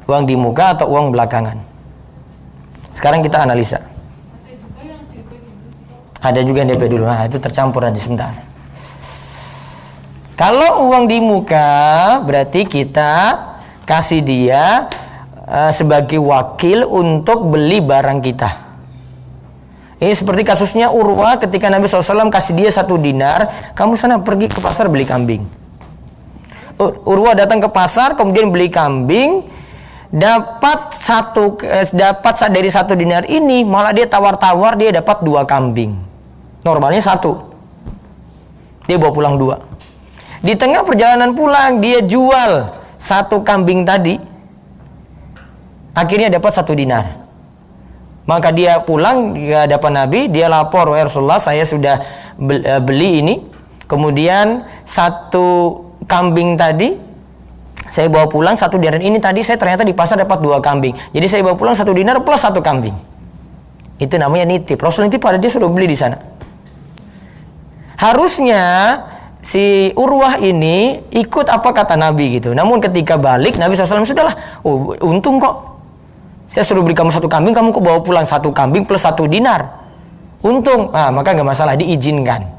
Uang di muka atau uang belakangan. Sekarang kita analisa. Ada juga yang DP dulu. Nah itu tercampur aja sebentar. Kalau uang di muka berarti kita kasih dia sebagai wakil untuk beli barang kita. Ini seperti kasusnya Urwah ketika Nabi SAW kasih dia 1 dinar. Kamu sana pergi ke pasar beli kambing. Urwah datang ke pasar, kemudian beli kambing, dapat dari 1 dinar ini, malah dia tawar-tawar, dia dapat 2 kambing. Normalnya 1, dia bawa pulang 2. Di tengah perjalanan pulang, dia jual 1 kambing tadi, akhirnya dapat 1 dinar. Maka dia pulang ke hadapan Nabi, dia lapor, "Wahai Rasulullah, saya sudah beli ini, kemudian 1 kambing tadi saya bawa pulang 1 dinar ini tadi saya ternyata di pasar dapat 2 kambing. Jadi saya bawa pulang 1 dinar plus 1 kambing." Itu namanya nitip. Rasul nitip pada dia sudah beli di sana. Harusnya si Urwah ini ikut apa kata Nabi gitu. Namun ketika balik Nabi SAW sudahlah, oh untung kok. Saya suruh beli kamu 1 kambing, kamu kok bawa pulang 1 kambing plus 1 dinar. Untung. Maka nggak masalah, diizinkan.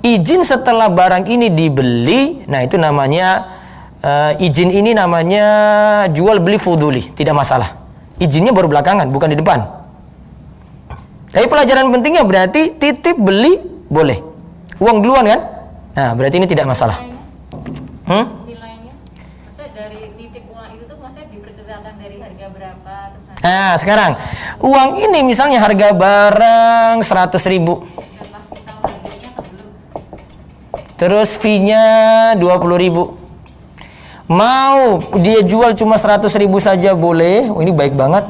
Izin setelah barang ini dibeli, nah itu namanya izin ini namanya jual beli fuduli, tidak masalah. Izinnya baru belakangan, bukan di depan. Tapi pelajaran pentingnya berarti titip beli boleh. Uang duluan kan? Nah berarti ini tidak masalah. Nilainya? Maksudnya dari titip uang itu tuh maksudnya diperkirakan dari harga berapa terus nanti Nah, sekarang uang ini misalnya harga barang 100.000. udah pasti tahu harganya atau belum? Terus fee-nya 20.000. Mau dia jual cuma 100.000 saja boleh. Oh, ini baik banget.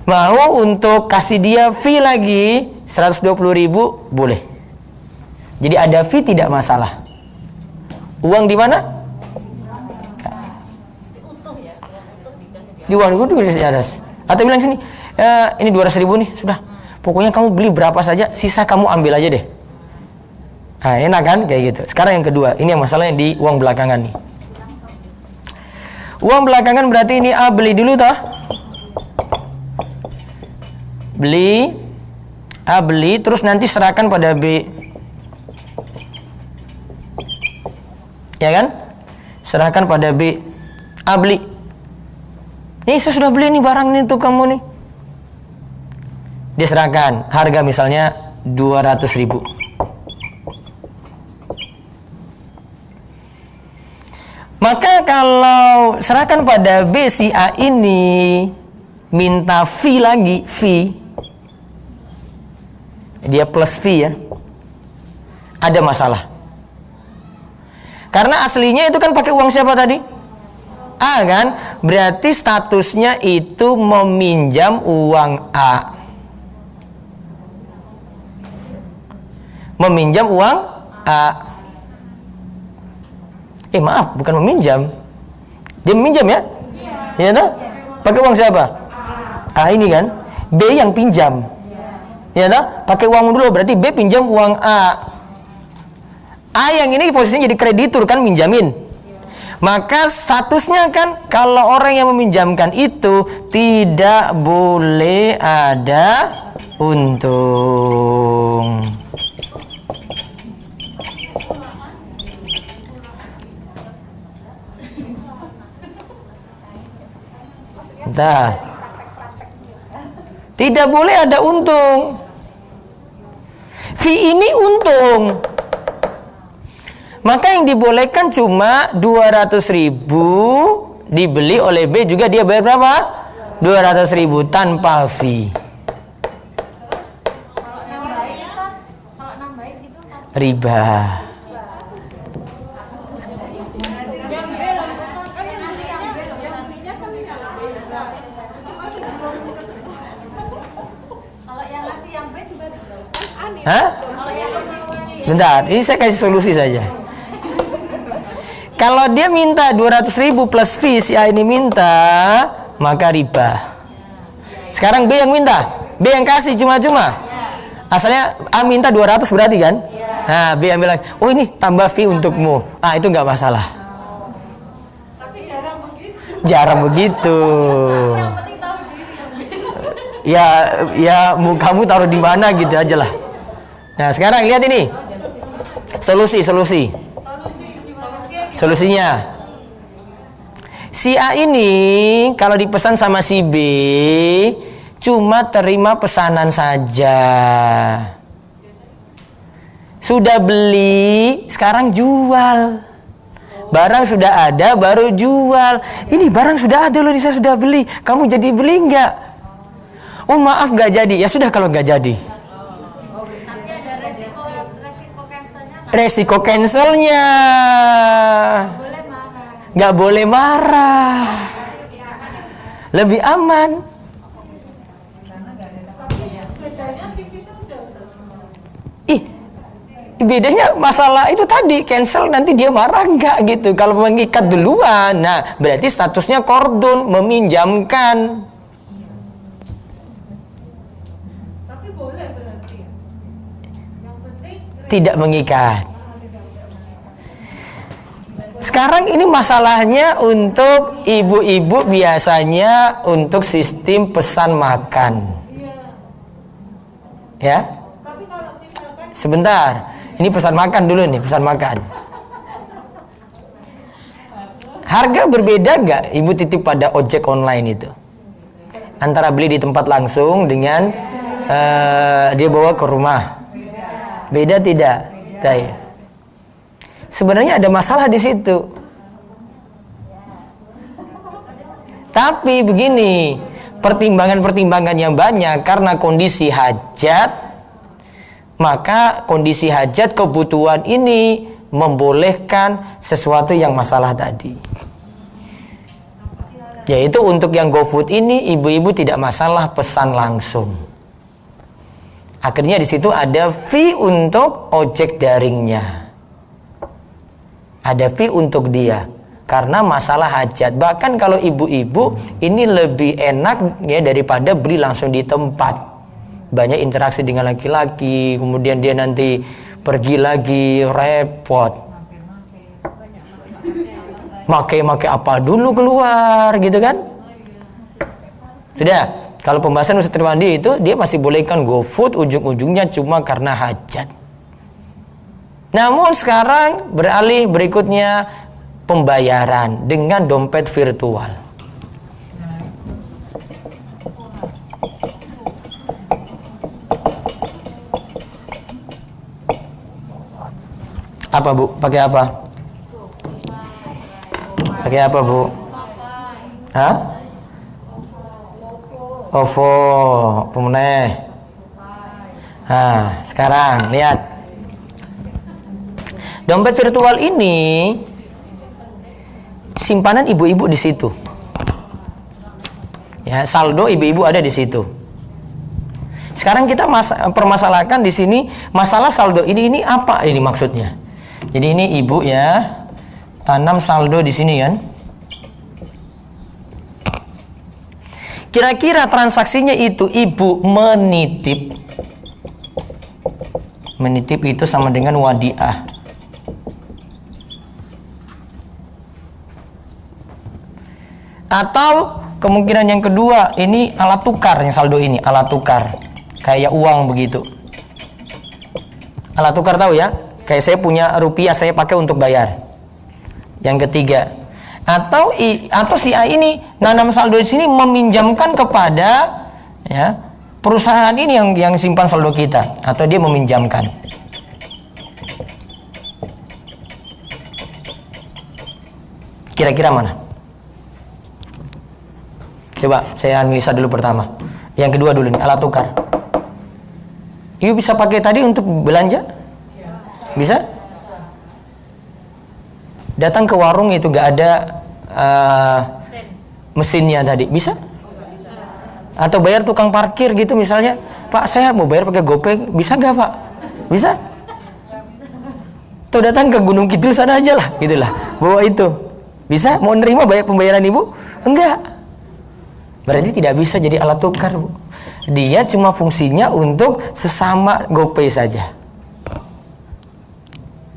Mau untuk kasih dia fee lagi 120.000 boleh. Jadi ada fee tidak masalah. Uang di mana? Utuh ya, uang utuh dikasih dia. Di uang itu di atas. Atau bilang sini, ini 200.000 nih sudah. Pokoknya kamu beli berapa saja, sisa kamu ambil aja deh. Nah, enak kan kayak gitu. Sekarang yang kedua, ini yang masalah yang di uang belakangan nih. Uang belakangan berarti ini A beli dulu toh. Beli, A beli, terus nanti serahkan pada B. Ya kan? Serahkan pada B. A beli. Nih saya sudah beli nih barang nih untuk kamu nih. Dia serahkan, harga misalnya 200.000. Maka kalau serahkan pada B, si A ini minta fee lagi, fee. Dia plus fee ya. Ada masalah. Karena aslinya itu kan pakai uang siapa tadi? A kan? Berarti statusnya itu meminjam uang A. Meminjam uang A. Maaf, bukan meminjam. Dia meminjam ya? Iya toh? Pakai uang siapa? A ini kan. B yang pinjam. Ya toh? Pakai uang dulu, berarti B pinjam uang A. A yang ini posisinya jadi kreditur kan, minjamin. Maka statusnya kan kalau orang yang meminjamkan itu tidak boleh ada untung. Nah, tidak boleh ada untung. Fee ini untung. Maka yang dibolehkan cuma 200.000 dibeli oleh B, juga dia bayar berapa? 200.000 tanpa fee. Kalau nambahin itu Riba. kalau yang ngasih yang B juga Hah? Bentar, ini saya kasih solusi saja. Kalau dia minta 200.000 plus fee, si A ini minta, maka riba. Sekarang B yang minta, B yang kasih cuma-cuma. Asalnya A minta 200 berarti kan? Nah, B yang bilang, oh ini tambah fee untukmu. Ah, itu nggak masalah. Tapi jarang begitu. Jarang begitu. yang penting tahu diri. Ya, kamu taruh di mana gitu aja lah. Nah, sekarang lihat ini. Solusinya. Si A ini kalau dipesan sama si B cuma terima pesanan saja. Sudah beli, sekarang jual. Barang sudah ada, baru jual. Ini barang sudah ada loh, saya sudah beli. Kamu jadi beli nggak? Oh maaf nggak jadi. Ya sudah kalau nggak jadi. Tapi ada resiko cancelnya nggak? Resiko cancelnya. Boleh marah. Nggak boleh marah. Lebih aman. Ih, bedanya masalah itu tadi, cancel nanti dia marah nggak gitu. Kalau mengikat duluan, nah berarti statusnya kordon, meminjamkan. Tapi boleh berarti. Yang penting Tidak mengikat. Sekarang ini masalahnya untuk ibu-ibu biasanya untuk sistem pesan makan. Ya. tapi kalau misalkan Sebentar, ini pesan makan dulu nih, pesan makan. Harga berbeda nggak ibu titip pada ojek online itu? Antara beli di tempat langsung dengan dia bawa ke rumah. Beda tidak? Beda. sebenarnya ada masalah di situ. Tapi begini, pertimbangan-pertimbangan yang banyak karena kondisi hajat, maka kondisi hajat kebutuhan ini membolehkan sesuatu yang masalah tadi. Yaitu untuk yang GoFood ini ibu-ibu tidak masalah pesan langsung. Akhirnya di situ ada fee untuk ojek daringnya. Ada fee untuk dia. Karena masalah hajat. Bahkan kalau ibu-ibu ini lebih enak ya daripada beli langsung di tempat. Banyak interaksi dengan laki-laki, kemudian dia nanti pergi lagi repot. Make apa dulu keluar gitu kan? Sudah. Kalau pembahasan Ustaz Tirmandi itu dia masih bolehkan GoFood ujung-ujungnya cuma karena hajat. Namun sekarang beralih berikutnya pembayaran dengan dompet virtual. Apa Bu? Pakai apa? Pakai apa Bu? Hah? OVO, pemeneh. Nah, sekarang lihat. Dompet virtual ini simpanan ibu-ibu di situ. Ya, saldo ibu-ibu ada di situ. Sekarang kita permasalahkan di sini masalah saldo ini apa ini maksudnya? Jadi ini ibu ya tanam saldo di sini kan? Kira-kira transaksinya itu ibu menitip. Menitip itu sama dengan wadiah. Atau kemungkinan yang kedua, ini alat tukar yang saldo ini, alat tukar. Kayak uang begitu. Alat tukar tahu ya? Kayak saya punya rupiah, saya pakai untuk bayar. Yang ketiga, atau si A ini nanam saldo di sini meminjamkan kepada ya perusahaan ini yang simpan saldo kita, atau dia meminjamkan. Kira-kira mana? Coba saya analisa dulu pertama. Yang kedua dulu nih, alat tukar. Ibu bisa pakai tadi untuk belanja? Bisa? Datang ke warung itu gak ada mesinnya tadi, bisa? Atau bayar tukang parkir gitu misalnya, Pak saya mau bayar pakai GoPay, bisa gak Pak? Bisa? Tuh datang ke Gunung Kidul sana aja lah, gitulah, bawa itu. Bisa? Mau nerima bayar pembayaran ibu? Enggak. Berarti tidak bisa jadi alat tukar, Bu. Dia cuma fungsinya untuk sesama GoPay saja.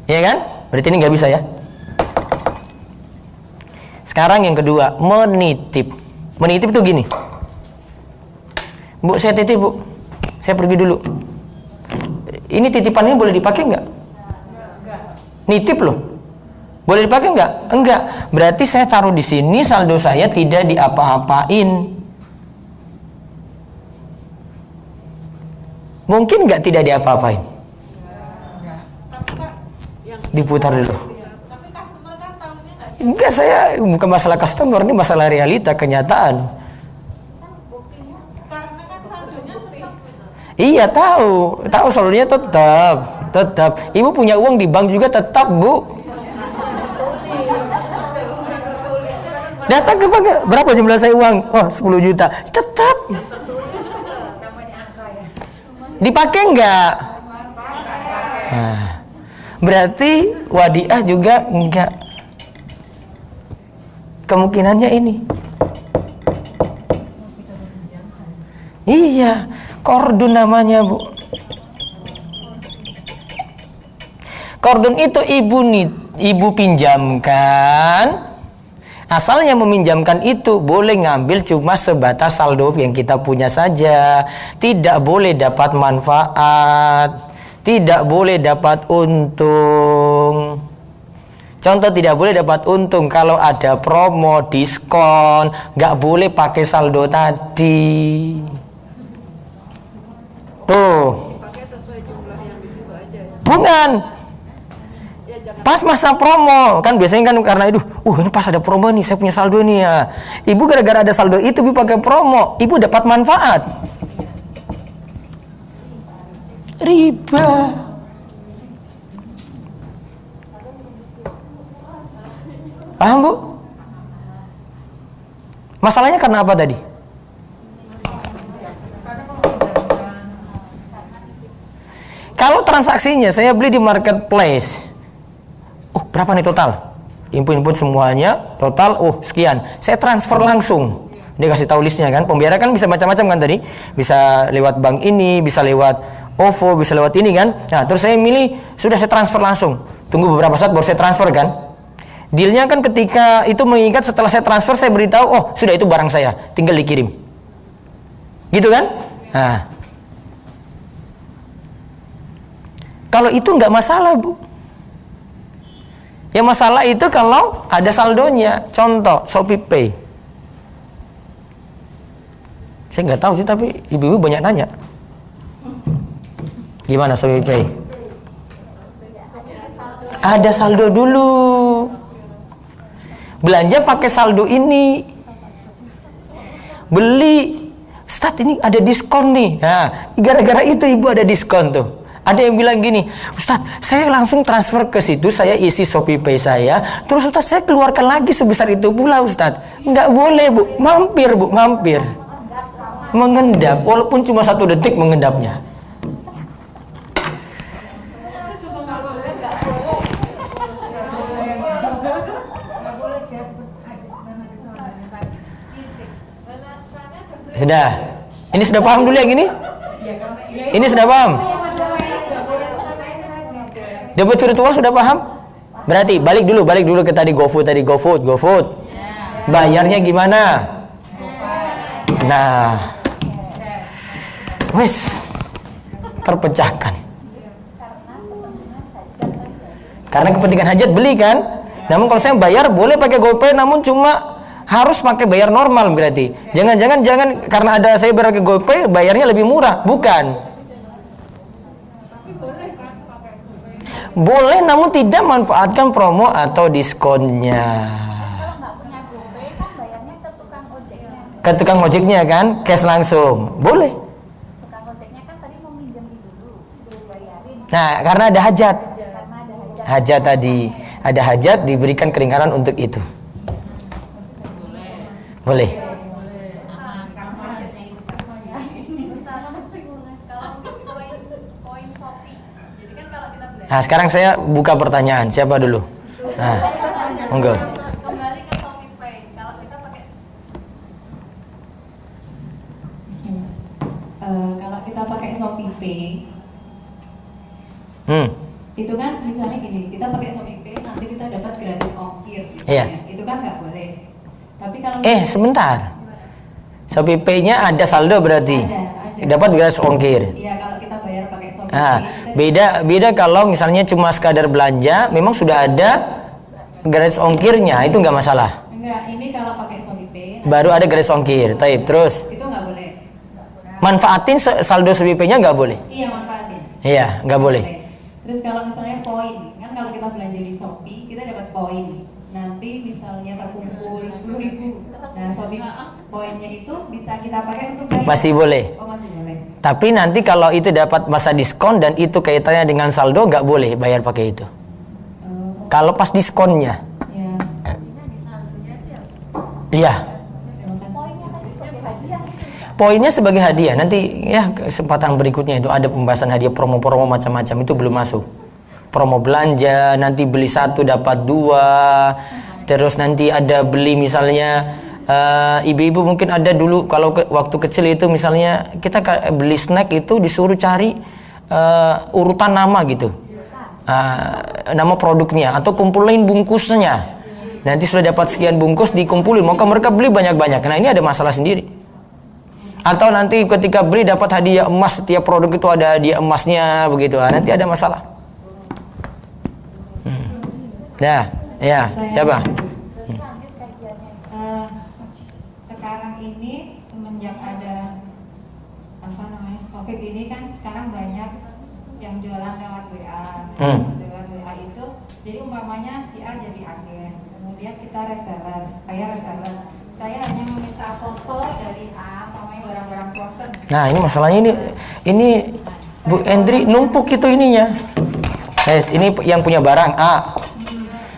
Ya kan? Berarti ini nggak bisa ya. Sekarang yang kedua, menitip. Menitip itu gini. Bu, saya titip Bu. Saya pergi dulu. Ini titipannya boleh dipakai nggak? Nitip loh. Boleh dipakai nggak? Enggak. Berarti saya taruh di sini, saldo saya tidak diapa-apain. Mungkin nggak tidak diapa-apain? Diputar dulu. Tapi customer kan tahunya nggak? Enggak, saya bukan masalah customer, ini masalah realita, kenyataan. Karena kan saldonya tetap. Iya tahu saldonya tetap. Ibu punya uang di bank juga tetap Bu. Datang ke bank, berapa jumlah saya uang? Oh 10 juta, tetap. Dipakai enggak? Nah, berarti wadiah juga enggak. Kemungkinannya ini. Iya, kordun namanya Bu. Kordun itu ibu pinjamkan. Asalnya meminjamkan itu boleh ngambil cuma sebatas saldo yang kita punya saja. Tidak boleh dapat manfaat, tidak boleh dapat untung. Contoh, tidak boleh dapat untung kalau ada promo, diskon, nggak boleh pakai saldo tadi. Tuh. Pakai sesuai jumlah yang di situ aja ya. Bukan. Ya jangan Pas masa promo, kan biasanya kan karena itu, ini pas ada promo nih, saya punya saldo nih ya. Ibu gara-gara ada saldo itu, ibu pakai promo, ibu dapat manfaat. Riba. Paham, Bu? Masalahnya karena apa tadi? Kalau transaksinya saya beli di marketplace, berapa nih total? Input semuanya, total, sekian. Saya transfer langsung. Dia kasih tahu listnya kan. Pembayaran kan bisa macam-macam kan tadi. Bisa lewat bank ini, bisa lewat OVO, bisa lewat ini kan. Nah, terus saya milih, sudah saya transfer langsung. Tunggu beberapa saat baru saya transfer kan. Dealnya kan ketika itu mengikat setelah saya transfer, saya beritahu, sudah itu barang saya, tinggal dikirim. Gitu kan? Nah. Kalau itu nggak masalah, Bu. Yang masalah itu kalau ada saldonya. Contoh, ShopeePay. Saya nggak tahu sih, tapi ibu-ibu banyak nanya. Gimana ShopeePay? Ada saldo dulu. Belanja pakai saldo ini. Beli. Ustadz, ini ada diskon nih. Nah, gara-gara itu ibu ada diskon tuh. Ada yang bilang gini, Ustadz, saya langsung transfer ke situ, saya isi ShopeePay saya, terus Ustadz saya keluarkan lagi sebesar itu pula Ustadz. Nggak boleh, Bu. Mampir, Bu, mampir. Mengendap, walaupun cuma 1 detik mengendapnya. Sudah. Ini sudah paham dulu yang ini? Ini sudah paham? Debit virtual sudah paham? Berarti balik dulu ke tadi GoFood. Bayarnya gimana? Nah, wes terpecahkan. Karena kepentingan hajat beli kan. Namun kalau saya bayar boleh pakai GoPay, namun cuma harus pakai bayar normal berarti. Jangan karena ada saya pakai GoPay bayarnya lebih murah, bukan. Boleh, namun tidak manfaatkan promo atau diskonnya. Kalau nggak punya GoPay kan bayarnya ke tukang ojeknya. Ke tukang ojeknya kan, cash langsung. Boleh. Tukang ojeknya kan tadi mau minjem dulu, belum bayarin. Nah, karena ada hajat. Karena ada hajat. Hajat tadi, ada hajat diberikan keringanan untuk itu. Boleh. Nah, sekarang saya buka pertanyaan. Siapa dulu? Nah, monggo. Kembali ke ShopeePay. Kalau kita pakai kalau kita pakai ShopeePay, itu kan misalnya gini, kita pakai ShopeePay nanti kita dapat gratis ongkir. Iya. Itu kan nggak boleh. Tapi kalau Sebentar. ShopeePay-nya ada saldo berarti. Ada. Dapat gratis ongkir. Iya, kalau kita bayar pakai ShopeePay. Nah, beda kalau misalnya cuma sekadar belanja, memang sudah ada gratis ongkirnya, itu nggak masalah. Enggak, ini kalau pakai ShopeePay Baru ada gratis ongkir, taib. Terus itu nggak boleh. manfaatin saldo ShopeePay-nya nggak boleh. Iya, manfaatin. Iya, nggak boleh. Terus kalau misalnya poin, kan kalau kita belanja di Shopee, kita dapat poin. Nanti misalnya terkumpul 10.000. Nah, Shopee poinnya itu bisa kita pakai untuk bayar. Masih boleh. Oh, masih boleh. Tapi nanti kalau itu dapat masa diskon dan itu kaitannya dengan saldo, nggak boleh bayar pakai itu. Kalau pas diskonnya. Ya. Iya. Poinnya tadi sebagai hadiah. Poinnya sebagai hadiah. Nanti ya kesempatan berikutnya itu ada pembahasan hadiah promo-promo macam-macam, itu belum masuk. Promo belanja, nanti beli 1 dapat 2. Terus nanti ada beli misalnya ibu-ibu mungkin ada dulu kalau waktu kecil itu misalnya kita beli snack itu disuruh cari urutan nama gitu. Nama produknya atau kumpulin bungkusnya. Nanti sudah dapat sekian bungkus dikumpulin, maka mereka beli banyak-banyak. Nah, ini ada masalah sendiri. Atau nanti ketika beli dapat hadiah emas, setiap produk itu ada hadiah emasnya begitu. Nanti ada masalah. Ya, siapa? Sekarang ini semenjak ada COVID ini kan sekarang banyak yang jualan lewat WA. Lewat WA itu Jadi umpamanya si A jadi agen, kemudian kita reseller, saya reseller. Saya hanya meminta foto dari A, umpamanya barang-barang frozen. Nah, ini masalahnya ini Bu Endri numpuk itu ininya. Guys, ini yang punya barang A.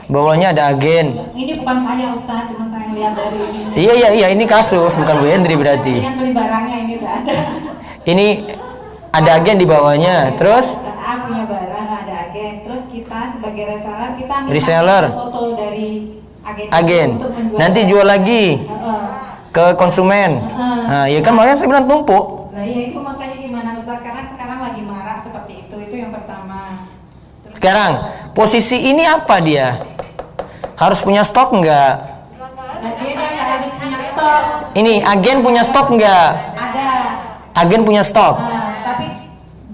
Bawahnya ada agen. Ini bukan saya Ustaz, cuma saya lihat dari ini. Iya, ini kasus, bukan Bu Endri berarti. Yang beli barangnya ini udah ada. Ini ada agen di bawahnya. Terus A punya barang, ada agen. Terus kita sebagai reseller, kita minta reseller. foto dari Agen. untuk menjual. Nanti jual lagi ke konsumen. Nah, ya kan makanya saya bilang tumpuk. Nah, ya itu makanya gimana Ustaz? Karena sekarang lagi marak seperti itu yang pertama. Terus Sekarang, posisi ini apa dia? Harus punya stok enggak? nah, dia nggak harus punya stok. Ini agen punya stok enggak? Ada. Agen punya stok. Tapi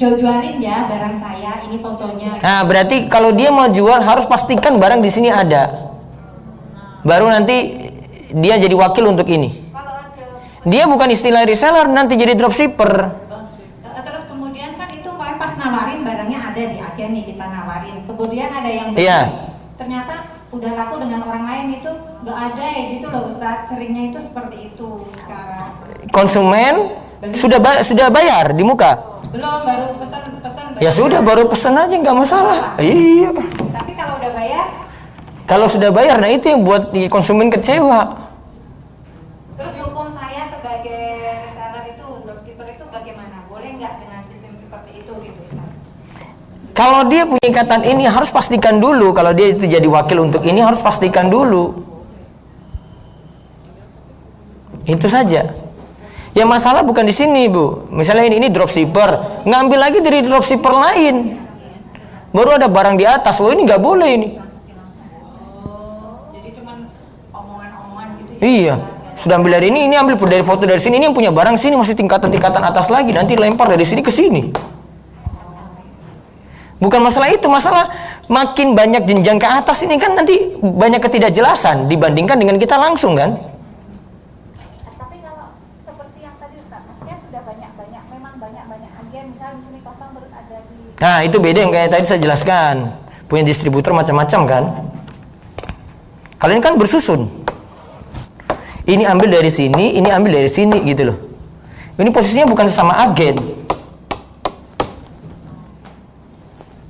jualin ya barang saya, ini fotonya. Nah, berarti kalau dia mau jual harus pastikan barang di sini ada. Baru nanti dia jadi wakil untuk ini. Dia bukan istilah reseller, nanti jadi dropshipper. Terus kemudian kan itu pas nawarin barangnya ada di agen nih, kita nawarin. Kemudian ada yang beli. Iya. Ternyata udah laku dengan orang lain itu nggak ada ya gitu loh Ustadz. Seringnya itu seperti itu sekarang. Konsumen sudah bayar di muka. Belum, baru pesan. Ya sudah, baru pesan aja nggak masalah. Iya. Tapi kalau udah bayar, Kalau sudah bayar, nah itu yang buat konsumen kecewa. terus hukum saya sebagai reseller itu, dropshipper itu bagaimana? Boleh nggak dengan sistem seperti itu gitu Ustadz? Kalau dia punya ikatan ini harus pastikan dulu. Kalau dia itu jadi wakil untuk ini harus pastikan dulu. Itu saja. Yang masalah bukan di sini, Bu. Misalnya ini dropshipper, ngambil lagi dari dropshipper lain. Baru ada barang di atas. Wah, ini nggak boleh ini. Jadi cuman omongan-omongan gitu ya? Iya. Sudah ambil dari ini ambil dari foto dari sini. Ini yang punya barang sini masih tingkatan-tingkatan atas lagi. Nanti lempar dari sini ke sini. Bukan masalah itu, masalah makin banyak jenjang ke atas ini kan nanti banyak ketidakjelasan dibandingkan dengan kita langsung kan. Tapi kalau seperti yang tadi Ustaz, maksudnya sudah memang banyak agen, misalnya di sini kosong terus ada di. Nah, itu beda yang kayak tadi saya jelaskan. Punya distributor macam-macam kan. Kalau ini kan bersusun. Ini ambil dari sini, ini ambil dari sini gitu loh. Ini posisinya bukan sesama agen.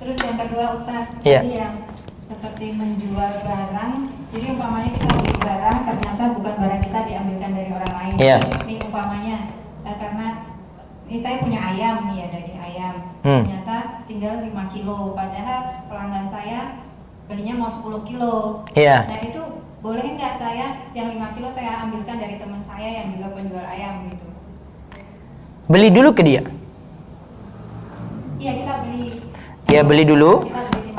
Terus yang kedua Ustadz, Iya. jadi yang seperti menjual barang. Jadi umpamanya kita beli barang, ternyata bukan barang kita diambilkan dari orang lain. Iya. Ini umpamanya karena ini saya punya ayam nih ya, daging ayam. Ternyata tinggal 5 kilo, padahal pelanggan saya belinya mau 10 kilo. Iya. Nah itu boleh nggak saya yang 5 kilo saya ambilkan dari teman saya yang juga penjual ayam gitu? Beli dulu ke dia. Iya kita beli. Ya beli dulu.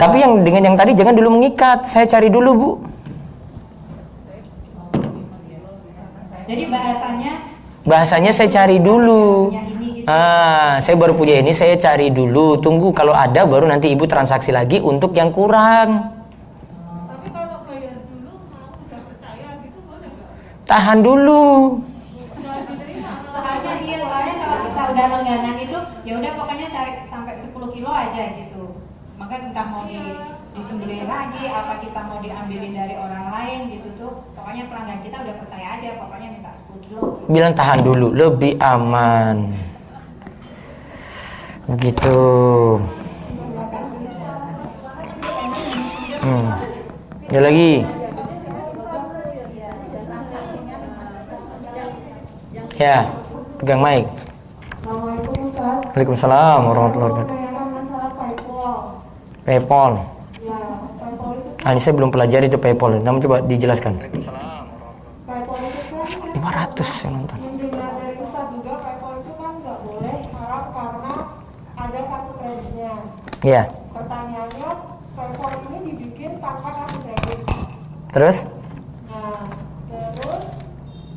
Tapi yang dengan yang tadi jangan dulu mengikat. Saya cari dulu, Bu. Jadi Bahasanya saya cari dulu. Saya baru punya ini, saya cari dulu. Tunggu kalau ada baru nanti Ibu transaksi lagi untuk yang kurang. Tapi kalau bayar dulu mau udah percaya gitu boleh nggak? Tahan dulu. Jangan diterima. Soalnya iya, soalnya kalau kita udah langganan itu ya udah pokoknya cari sampai 10 kilo aja gitu. Maka entah mau disembelih lagi, apa kita mau diambilin dari orang lain gitu tuh. Pokoknya pelanggan kita udah percaya aja, pokoknya minta 10 kilo. Bilang tahan dulu, lebih aman. Begitu. Ya lagi. Ya, pegang mic. Assalamualaikum Ustaz. Waalaikumsalam warahmatullahi wabarakatuh. Tanyakan masalah PayPal. PayPal. Ya, PayPal itu Ini saya belum pelajari itu PayPal. Namun coba dijelaskan. PayPal itu kan 500 yang nonton. mendengar dari Ustaz juga PayPal itu kan nggak boleh haram karena ada kartu kreditnya. Iya. Pertanyaannya, PayPal ini dibikin tanpa kartu kredit. Terus? Nah, terus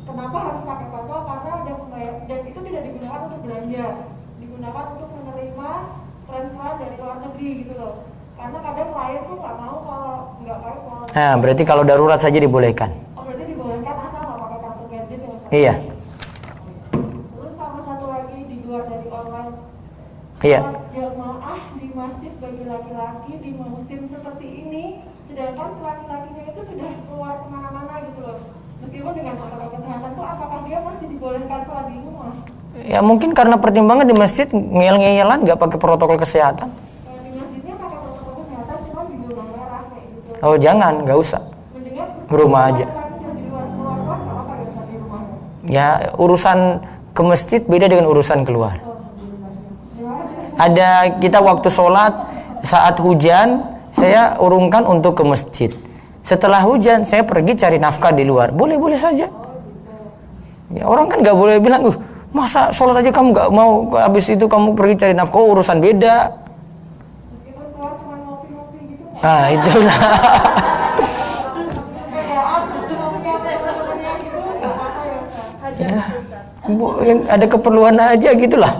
kenapa harus pakai PayPal? Karena ada pembayar dan itu tidak digunakan untuk belanja, digunakan untuk menerima transfer dari luar negeri gitu loh. Karena kadang klien tuh nggak mau kalau nggak PayPal. Nah, berarti kalau darurat saja dibolehkan. Oh, berarti dibolehkan asal nggak pakai kartu kredit ya? Ustaz? Iya. Terus sama satu lagi di luar dari online. Iya. Jamaah di masjid bagi laki-laki di musim seperti ini sedangkan si laki-lakinya itu sudah keluar kemana-mana gitu loh. Meskipun dengan protokol kesehatan tuh apakah dia masih dibolehkan sholat di rumah? Ya mungkin karena pertimbangan di masjid ngeyel-ngeyelan nggak pakai protokol kesehatan. Di masjidnya pakai protokol kesehatan cuma di zona merah kayak gitu. Oh jangan, nggak usah. Mendingan Rumah aja. laki-lakinya di luar keluar nggak apa-apa ya Ustaz, di rumah. Ya urusan ke masjid beda dengan urusan keluar. Ada kita waktu sholat saat hujan saya urungkan untuk ke masjid. Setelah hujan saya pergi cari nafkah di luar. Boleh-boleh saja. Ya, orang kan nggak boleh bilang, masa sholat aja kamu nggak mau, habis itu kamu pergi cari nafkah, urusan beda. Meskipun keluar cuma ngopi-ngopi gitu. Nah itulah. Bedaan ngopi apa temennya gitu nggak apa-apa ya Ustaz. Ya, yang ada keperluan aja gitulah.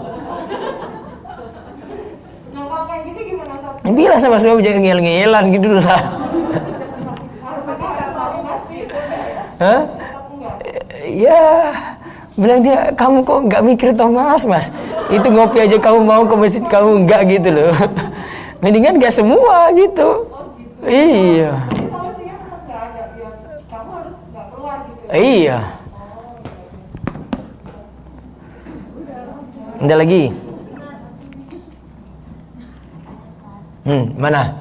Nah kalau kayak gitu gimana Ustaz? Bilang sama suami jangan ngeyel-ngeyelan gitu lah. Harus nggak sholat masjid? Hah? Tetap enggak? Ya, bilang dia, kamu kok nggak mikir toh mas? Itu ngopi aja kamu mau ke masjid kamu nggak gitu loh. Mendingan nggak semua gitu. Iya. Jadi solusinya tetap nggak ada ya. Kamu harus nggak keluar gitu ya. Iya. Ada lagi? Mana?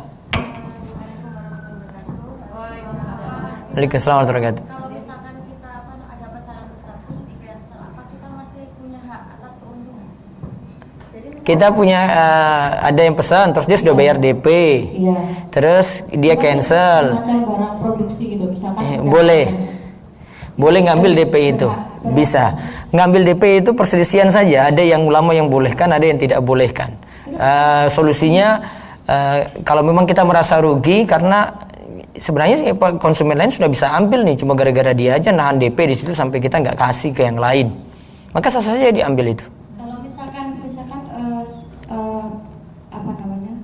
Waalaikumsalam warahmatullahi wabarakatuh. Kalau misalkan kita ada pesanan Ustaz terus di cancel, apa kita masih punya hak atas keuntungan? Jadi Kita punya ada yang pesan terus dia sudah bayar DP. Iya. Terus dia cancel. Macam barang produksi gitu misalkan. Boleh. Boleh ngambil DP itu. Bisa. Ngambil DP itu perselisihan saja. Ada yang ulama yang bolehkan, ada yang tidak bolehkan. Solusinya kalau memang kita merasa rugi karena sebenarnya konsumen lain sudah bisa ambil nih, cuma gara-gara dia aja nahan DP di situ sampai kita nggak kasih ke yang lain. Maka sah saja diambil itu. Kalau misalkan apa namanya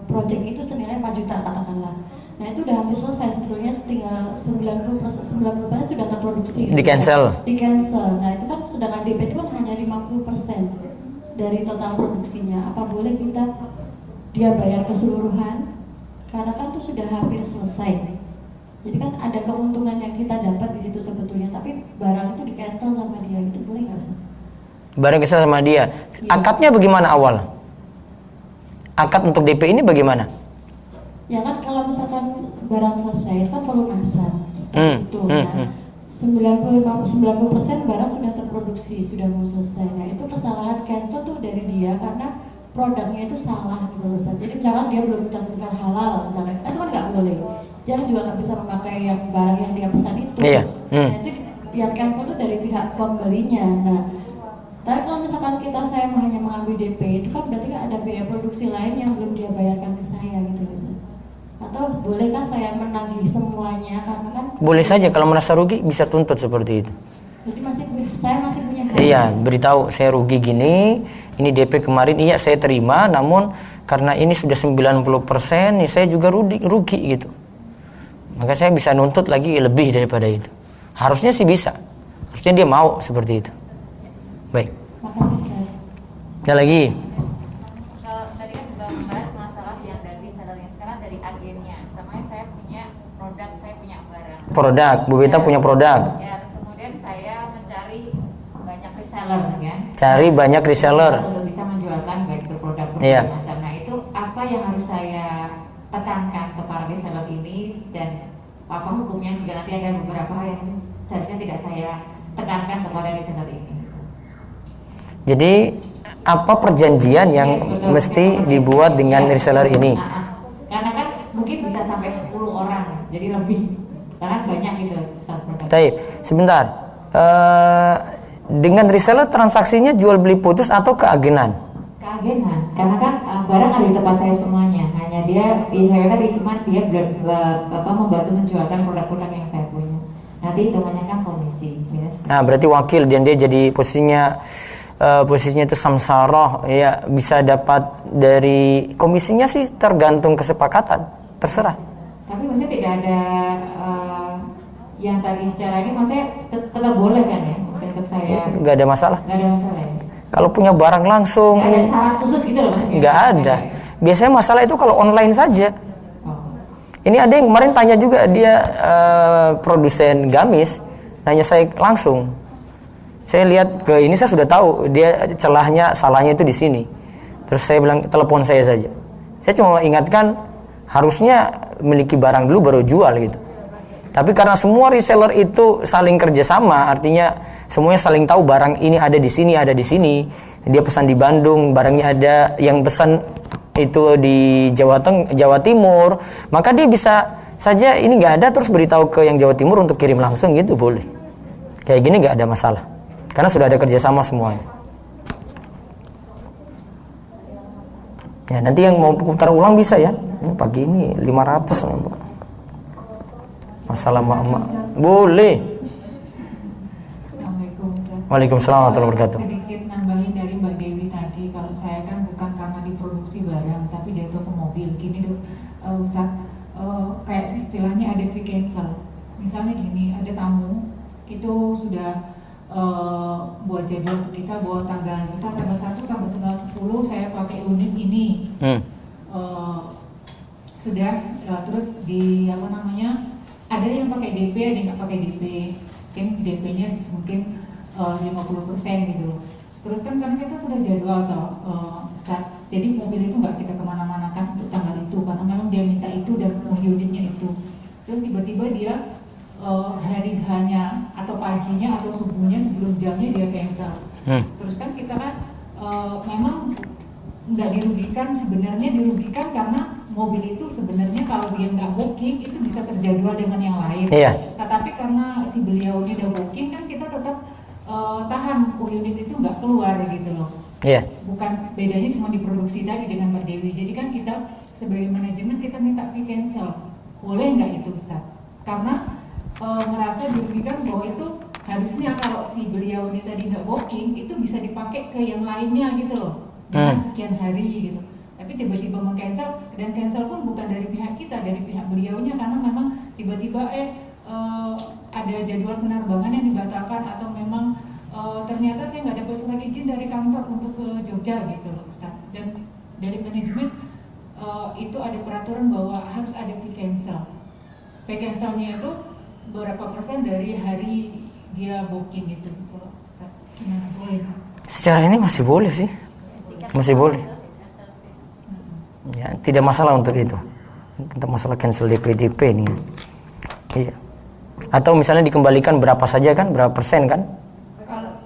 project itu senilai 4 juta katakanlah. Nah itu udah hampir selesai sebetulnya, tinggal 90% sudah terproduksi. Di cancel. Di cancel. Nah itu kan sedangkan DP itu kan hanya 50% dari total produksinya. Apa boleh dia bayar keseluruhan? Karena kan itu sudah hampir selesai. Jadi kan ada keuntungan yang kita dapat di situ sebetulnya, tapi barang itu di cancel sama dia, gitu boleh nggak sih? Barang cancel sama dia. Akadnya bagaimana awal? Akad untuk DP ini bagaimana? Ya kan kalau misalkan barang selesai kan pelunasan itu 90% barang sudah terproduksi, sudah mau selesai. Nah itu kesalahan cancel tuh dari dia karena produknya itu salah gitu loh Ustaz. Jadi misalkan dia belum mencantumkan halal misalkan, itu kan nggak boleh. Dia juga nggak bisa memakai yang barang yang dia pesan itu. Iya. Nah itu yang cancel itu dari pihak pembelinya. Nah tapi kalau misalkan saya hanya mengambil DP, itu kan berarti kan ada biaya produksi lain yang belum dia bayarkan ke saya gitu loh Ustaz. Atau bolehkah saya menagih semuanya karena kan? Boleh saja kalau merasa rugi bisa tuntut seperti itu. Jadi saya masih punya hak. Iya, beritahu saya rugi gini, ini DP kemarin iya saya terima, namun karena ini sudah 90%, nih saya juga rugi gitu. Maka saya bisa nuntut lagi lebih daripada itu. Harusnya sih bisa. Harusnya dia mau seperti itu. Baik. Makasih Ustaz. Ada lagi? Kalau tadi kan juga membahas masalah yang dari resellernya, sekarang dari agennya. Sama saya punya produk, saya punya barang. Produk, Bu Beta punya produk. Ya, terus kemudian saya mencari banyak reseller ya. Cari banyak reseller. Untuk bisa menjualkan baik itu produk Iya. macam. Nah itu apa yang harus saya tekankan ke para reseller ini dan apa hukumnya jika nanti ada beberapa hal yang seharusnya tidak saya tekankan kepada reseller ini? Jadi apa perjanjian yang mesti dibuat dengan reseller ini? Karena kan mungkin bisa sampai 10 orang, jadi lebih. Karena banyak gitu produk. Baik, sebentar. Dengan reseller transaksinya jual beli putus atau keagenan? Keagenan, karena kan barang ada di tempat saya semuanya. Hanya dia, saya tadi cuma dia membantu menjualkan produk-produk yang saya punya. Nanti hitungannya kan komisi. Ya. Nah, berarti wakil dan dia jadi posisinya itu samsaroh, ya bisa dapat dari komisinya sih tergantung kesepakatan, terserah. Tapi maksudnya tidak ada yang tadi secara ini maksudnya tetap boleh kan ya, maksudnya untuk saya. Nggak ada masalah. Nggak ada masalah ya. Kalau punya barang langsung, Nggak ada syarat khusus gitu loh maksudnya. nggak ada. Biasanya masalah itu kalau online saja. Oh. Ini ada yang kemarin tanya juga, dia produsen gamis, nanya saya langsung. Saya lihat ke ini, saya sudah tahu dia celahnya, salahnya itu di sini. Terus saya bilang telepon saya saja. Saya cuma ingatkan harusnya memiliki barang dulu baru jual gitu. Tapi karena semua reseller itu saling kerjasama, artinya semuanya saling tahu barang ini ada di sini, ada di sini. Dia pesan di Bandung, barangnya ada, yang pesan itu di Jawa Timur, maka dia bisa saja ini nggak ada terus beritahu ke yang Jawa Timur untuk kirim langsung gitu, boleh. Kayak gini nggak ada masalah, karena sudah ada kerjasama semuanya. Ya nanti yang mau putar ulang bisa ya. Ini pagi ini 500 nih, masalah mak-mak boleh. Assalamualaikum Ustaz. Waalaikumsalam warahmatullahi wabarakatuh. Sedikit nambahin dari Mbak Dewi tadi, kalau saya kan bukan karena diproduksi barang tapi jatuh ke mobil. Gini dok, Ustaz, kayak istilahnya ada fee cancel. Misalnya gini, ada tamu itu sudah buat jadwal kita bahwa tanggal 1 sampai tanggal 10 saya pakai unit ini. Sudah terus di apa namanya, ada yang pakai DP, ada yang nggak pakai DP. Mungkin DP-nya mungkin 50% gitu. Terus kan karena kita sudah jadwal start, jadi mobil itu nggak kita kemana-mana kan untuk tanggal itu, karena memang dia minta itu dan unitnya itu. Terus tiba-tiba dia hari hanya atau paginya atau subuhnya sebelum jamnya dia cancel. Terus kan kita kan memang nggak dirugikan, sebenarnya dirugikan karena mobil itu sebenarnya kalau dia nggak booking itu bisa terjadwal dengan yang lain. Iya. Tetapi karena si beliaunya udah booking kan kita tetap tahan unit itu nggak keluar gitu loh. Iya. Bukan, bedanya cuma diproduksi tadi dengan Mbak Dewi. Jadi kan kita sebagai manajemen kita minta fee cancel. Boleh nggak itu Ustaz? Karena merasa dirugikan bahwa itu harusnya kalau si beliau ini tadi nggak booking itu bisa dipakai ke yang lainnya gitu loh. Dengan sekian hari gitu. Tapi tiba-tiba meng-cancel, dan cancel pun bukan dari pihak kita, dari pihak beliaunya, karena memang tiba-tiba ada jadwal penerbangan yang dibatalkan atau memang ternyata saya nggak dapat surat izin dari kantor untuk ke Jogja gitu loh Ustaz. Dan dari manajemen itu ada peraturan bahwa harus ada fee cancel. Fee cancelnya itu berapa persen dari hari dia booking itu gitu loh Ustaz. Gimana, boleh? Secara ini masih boleh sih, masih boleh. Ya, tidak masalah untuk itu. Untuk masalah cancel DP ini. Iya. Atau misalnya dikembalikan berapa saja kan, berapa persen kan?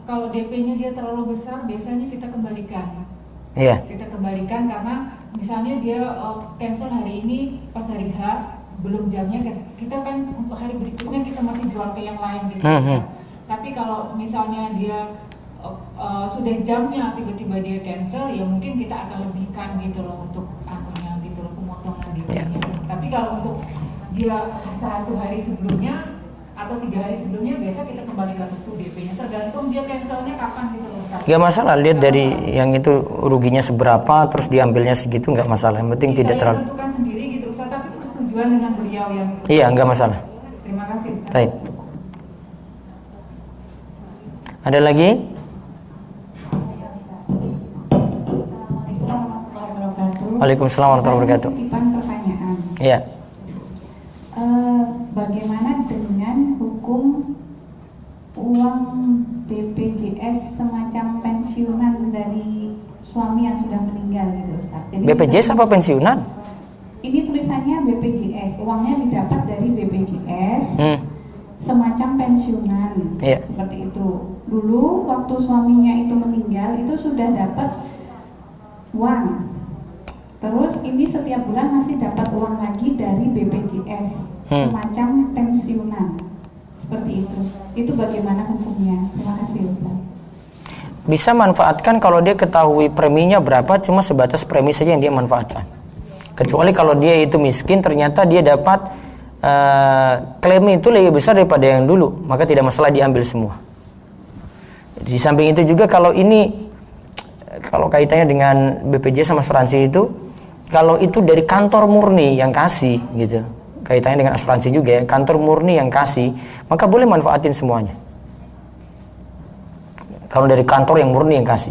Kalau DP-nya dia terlalu besar, biasanya kita kembalikan. Iya. Kita kembalikan karena misalnya dia cancel hari ini pas hari H, belum jamnya, kita kan untuk hari berikutnya kita masih jual ke yang lain gitu. Tapi kalau misalnya dia sudah jamnya tiba-tiba dia cancel, ya mungkin kita akan lebihkan gitu loh untuk anunya gitu loh, pemotongan DP-nya. Tapi kalau untuk dia 1 hari sebelumnya atau 3 hari sebelumnya, biasa kita kembalikan itu DP-nya, tergantung dia cancelnya kapan gitu loh Ustaz. Gak masalah, lihat dari yang itu ruginya seberapa terus diambilnya segitu, nggak masalah. Yang penting tidak terlalu. Tentukan sendiri gitu Ustaz, tapi persetujuan dengan beliau yang itu. Iya, nggak masalah. Terima kasih Ustaz. Baik. Ada lagi? Waalaikumsalam warahmatullahi wabarakatuh. Titipan pertanyaan. Iya. Bagaimana dengan hukum uang BPJS semacam pensiunan dari suami yang sudah meninggal gitu Ustaz? Jadi BPJS apa pensiunan? Ini tulisannya BPJS, uangnya didapat dari BPJS. Semacam pensiunan. Iya. Seperti itu. Dulu waktu suaminya itu meninggal itu sudah dapat uang. Terus ini setiap bulan masih dapat uang lagi dari BPJS, semacam pensiunan. Seperti itu. Itu bagaimana hukumnya? Terima kasih Ustaz. Bisa manfaatkan kalau dia ketahui preminya berapa, cuma sebatas premi saja yang dia manfaatkan. Kecuali kalau dia itu miskin, ternyata dia dapat klaim itu lebih besar daripada yang dulu, maka tidak masalah diambil semua. Di samping itu juga kalau ini, kalau kaitannya dengan BPJS sama asuransi itu, kalau itu dari kantor murni yang kasih gitu, kaitannya dengan asuransi juga ya, kantor murni yang kasih, maka boleh manfaatin semuanya. Kalau dari kantor yang murni yang kasih.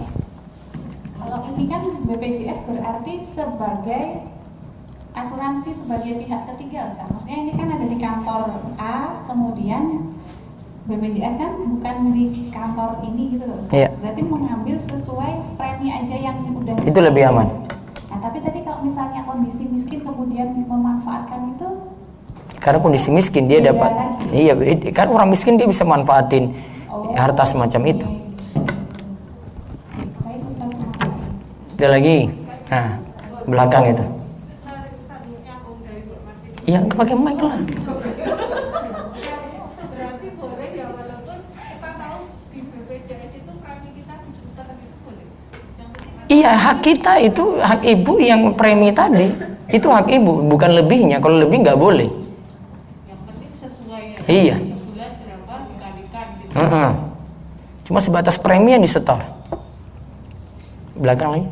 Kalau ini kan BPJS berarti sebagai asuransi sebagai pihak ketiga, Ustaz. Maksudnya ini kan ada di kantor A, kemudian BPJS kan bukan di kantor ini gitu loh, Ustaz. Iya. Berarti mengambil sesuai premi aja yang udah. Itu lebih aman. Nah, tapi tadi kalau misalnya kondisi miskin kemudian memanfaatkan itu, Karena kondisi miskin dia beda dapat. lagi. Iya, kan orang miskin dia bisa manfaatin harta semacam itu. Baik, Ustaz. Terima kasih. Ada lagi. Nah, belakang itu. Iya, pakai mic lah. Berarti boleh ya, walaupun kita tahu di BPJS itu premi kita diputar gitu boleh. Yang penting Iya, hak kita itu, hak ibu yang premi tadi. Itu hak ibu, bukan lebihnya. Kalau lebih nggak boleh. yang penting sesuai ya. Iya. Sebulan berapa dikalikan gitu. Heeh. Cuma sebatas premi yang disetor. Belakang lagi.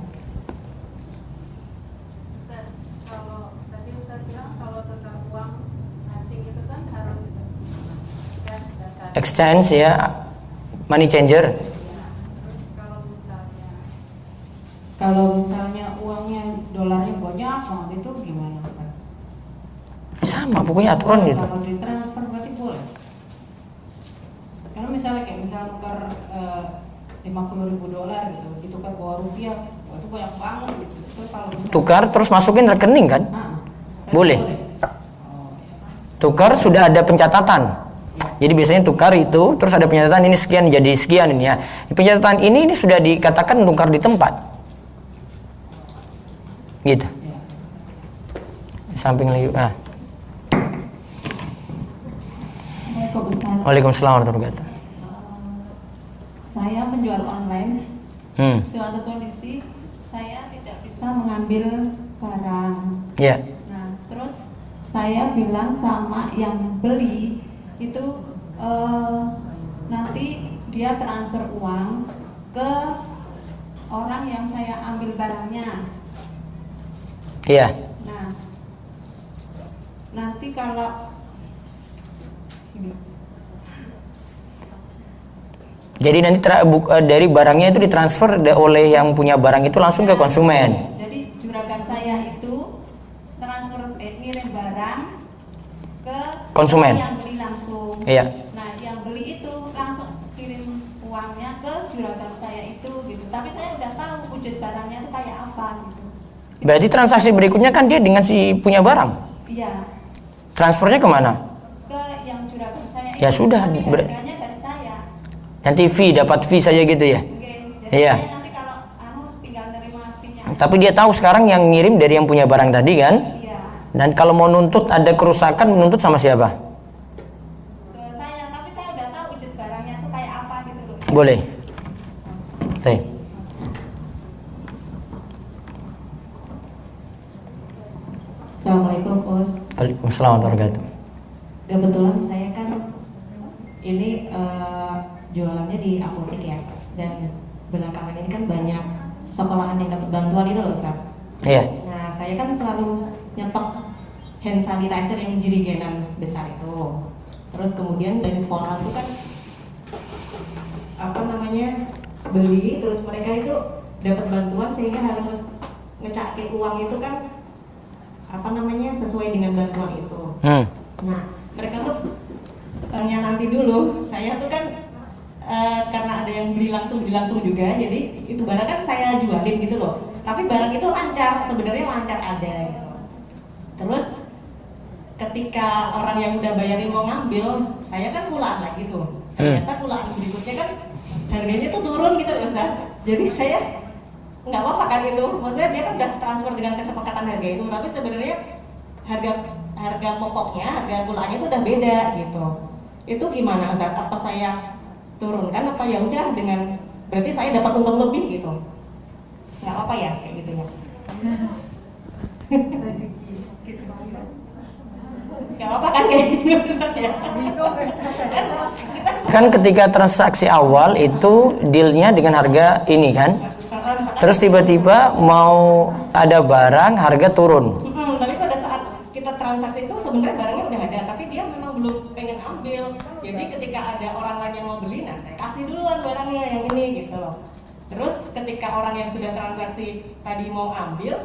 Ustaz, kalau tadi Ustaz bilang kalau tentang uang asing itu kan harus cash dasar. Exchange ya, money changer. Terus Kalau misalnya uangnya dolarnya banyak banget itu gimana, Ustaz? Sama, pokoknya aturan gitu. Kalau ditransfer berarti boleh. Kalau misalnya kayak tukar $50.000 gitu, ditukar bawa rupiah, wah, itu banyak banget gitu. Itu kalau misalnya Tukar terus masukin rekening kan? berarti Boleh. Tukar sudah ada pencatatan. Jadi biasanya tukar itu terus ada pencatatan ini sekian jadi sekian ini ya. Pencatatan ini sudah dikatakan tukar di tempat. Gitu. Ya. Samping lagi. Assalamualaikum, Ustaz. Waalaikumsalam warahmatullahi wabarakatuh. Saya penjual online. Hmm. Suatu kondisi saya tidak bisa mengambil barang. Ya. Nah, terus saya bilang sama yang beli itu nanti dia transfer uang ke orang yang saya ambil barangnya. Iya. Nah, nanti kalau Jadi nanti dari barangnya itu ditransfer oleh yang punya barang itu langsung ke konsumen. Jadi juragan saya itu transfer ngirim barang ke Konsumen. yang beli langsung. Iya. Nah, yang beli itu langsung kirim uangnya ke juragan saya itu gitu. Tapi saya udah tahu wujud barangnya itu kayak apa gitu. Berarti transaksi berikutnya kan dia dengan si punya barang. Iya, Transfernya kemana? ke yang juragan saya Ya itu. sudah, Tapi harganya dari saya. Nanti fee, dapat fee saja gitu ya. Oke. Jadi Iya. saya nanti kalau tinggal nerima fee-nya. Tapi dia tahu sekarang yang ngirim dari yang punya barang tadi kan. Iya. Dan kalau mau nuntut ada kerusakan, menuntut sama siapa? Ke saya, tapi saya udah tahu wujud barangnya itu kayak apa gitu loh. Boleh. Teh. Assalamualaikum, Bos. Waalaikumsalam warahmatullahi wabarakatuh. Kebetulan saya kan ini jualannya di apotek ya, dan belakangan ini kan banyak sekolahan yang dapat bantuan itu loh, Ustaz. Iya. Nah, saya kan selalu nyetok hand sanitizer yang jerigenan besar itu. Terus kemudian dari sekolah itu kan beli, terus mereka itu dapat bantuan sehingga harus ngecake uang itu kan sesuai dengan bantuan itu. Nah, mereka tuh tanya nanti dulu, saya tuh kan karena ada yang beli langsung juga, jadi itu barang kan saya jualin gitu loh. Tapi barang itu lancar, sebenarnya lancar ada gitu. Terus ketika orang yang udah bayarin mau ngambil, saya kan pulaan lagi tuh. Ternyata pulaan berikutnya kan harganya tuh turun gitu loh, Ustaz. Jadi saya nggak apa-apa kan itu, maksudnya dia kan udah transfer dengan kesepakatan harga itu, tapi sebenarnya harga pokoknya, harga pulaannya itu udah beda gitu. Itu gimana, Ustaz? Apa saya turunkan apa ya udah dengan berarti saya dapat untung lebih gitu? Nggak apa ya kayak gitu ya? Nggak apa kan kayak gitu, Ustaz ya? Kan ketika transaksi awal itu dealnya dengan harga ini kan, terus tiba-tiba mau ada barang harga turun. Tapi pada saat kita transaksi itu sebenarnya barangnya udah ada, tapi dia memang belum pengen ambil. Jadi ketika ada orang lain yang mau beli, nah saya kasih duluan barangnya yang ini gitu loh. Terus ketika orang yang sudah transaksi tadi mau ambil,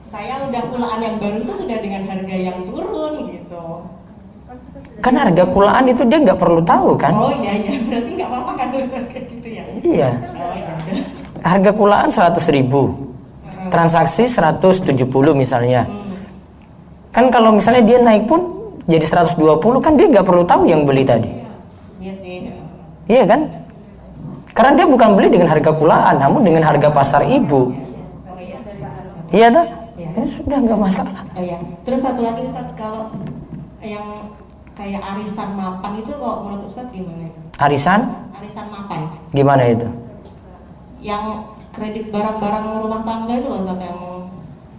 saya udah kulaan yang baru tuh sudah dengan harga yang turun gitu. Kan harga kulaan itu dia nggak perlu tahu kan? Oh iya, berarti nggak apa-apa kan Ustaz kayak gitu ya? Iya. Oh iya. Harga kulaan 100.000, transaksi 170 misalnya. Kan kalau misalnya dia naik pun jadi 120, kan dia nggak perlu tahu yang beli tadi. Iya sih. Iya kan? Karena dia bukan beli dengan harga kulaan, namun dengan harga pasar ibu. Iya dah? Ya, sudah nggak masalah. Oh iya. Terus satu lagi Ustaz, kalau yang kayak arisan mapan itu kok menurut Ustaz gimana itu? Arisan? Arisan mapan. Gimana itu? Yang kredit barang-barang rumah tangga itu loh Ustaz, yang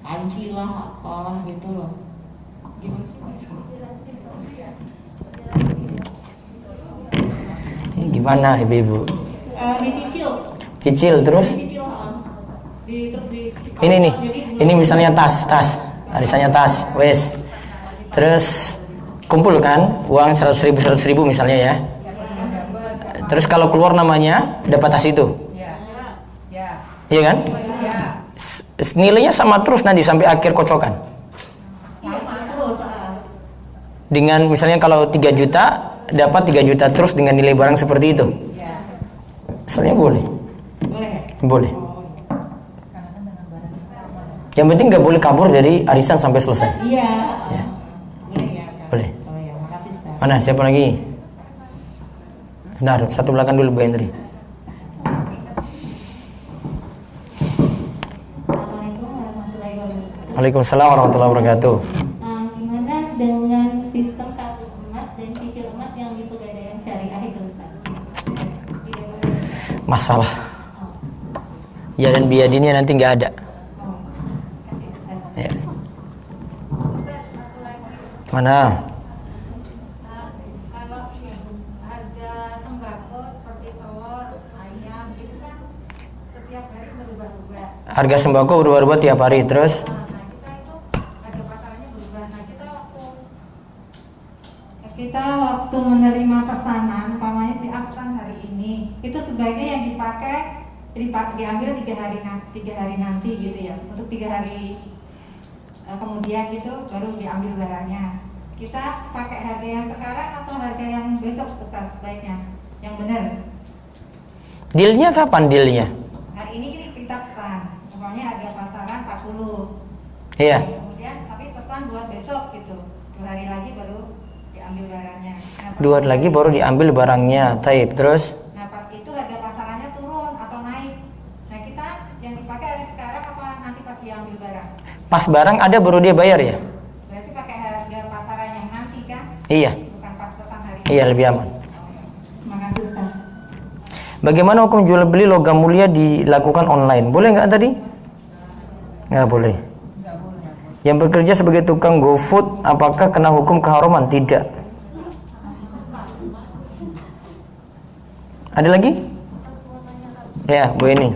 panci lah apalah gitu loh. Gimana sih Pak? Gimana ibu-ibu? Dicicil. Cicil terus? Dicicil, terus di Ini nih, ini misalnya tas, arisannya tas, wes. Terus kumpul kan uang 100.000 misalnya ya. Terus kalau keluar namanya dapat tas itu. Iya kan? Nilainya sama terus nanti sampai akhir kocokan. Dengan misalnya kalau 3 juta dapat 3 juta terus dengan nilai barang seperti itu. Misalnya boleh. Boleh. Yang penting nggak boleh kabur dari arisan sampai selesai. Iya. Ya. Boleh ya. Boleh. Oh ya, makasih Ustaz. Mana siapa lagi? Bentar, satu belakang dulu Bu Hendri. Assalamualaikum warahmatullahi wabarakatuh. Waalaikumsalam warahmatullahi wabarakatuh. Gimana dengan sistem tabung emas dan cicil emas yang di Pegadaian Syariah itu Ustaz? Masalah. Ya dan biadinnya nanti nggak ada. Ya. Mana? Kalau harga sembako seperti telur, ayam itu kan setiap hari berubah-ubah. Harga sembako berubah-ubah tiap hari terus. Nah kita itu harga pasarannya berubah. Nah kita waktu menerima pesanan, umpamanya si aksan hari ini, itu sebaiknya yang dipakai diambil 3 hari nanti gitu ya, untuk 3 hari kemudian gitu baru diambil barangnya. Kita pakai harga yang sekarang atau harga yang besok Ustaz sebaiknya yang benar? Dealnya kapan dealnya? Hari ini kita pesan, umpamanya harga pasaran 40. Iya. Kemudian tapi pesan buat besok gitu, 2 hari lagi baru diambil barangnya. Nah, 2 hari lagi baru diambil barangnya. Taib terus. Nah pas itu harga pasarannya turun atau naik. Nah kita yang dipakai hari sekarang apa nanti pas diambil barang? Pas barang ada baru dia bayar ya? Berarti pakai harga pasaran yang nanti kan? Iya. Bukan pas pesan hari ini. Iya, lebih aman. Terima kasih Ustaz. Bagaimana hukum jual beli logam mulia dilakukan online? Boleh nggak tadi? Nggak boleh. Yang bekerja sebagai tukang GoFood, apakah kena hukum keharuman? Tidak. Ada lagi? Ya, Bu ini.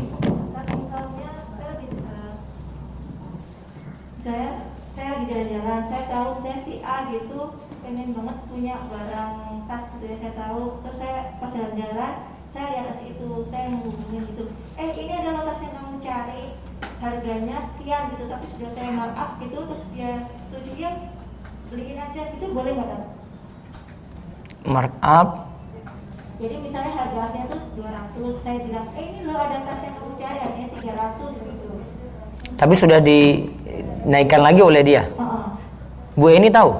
Saya lagi jalan-jalan, saya tahu saya si A gitu pengen banget punya barang tas gitu ya, saya tahu, terus saya pas jalan-jalan saya lihat tas itu, saya menghubungi gitu, ini adalah tas yang kamu cari, harganya sekian gitu, tapi sudah saya markup gitu, terus dia setuju ya beliin aja gitu, boleh nggak kan? Markup. Jadi misalnya harga aslinya tuh 200, saya bilang ini loh ada tas yang kamu cari harganya 300 gitu. Tapi sudah dinaikkan lagi oleh dia. Bu ini tahu?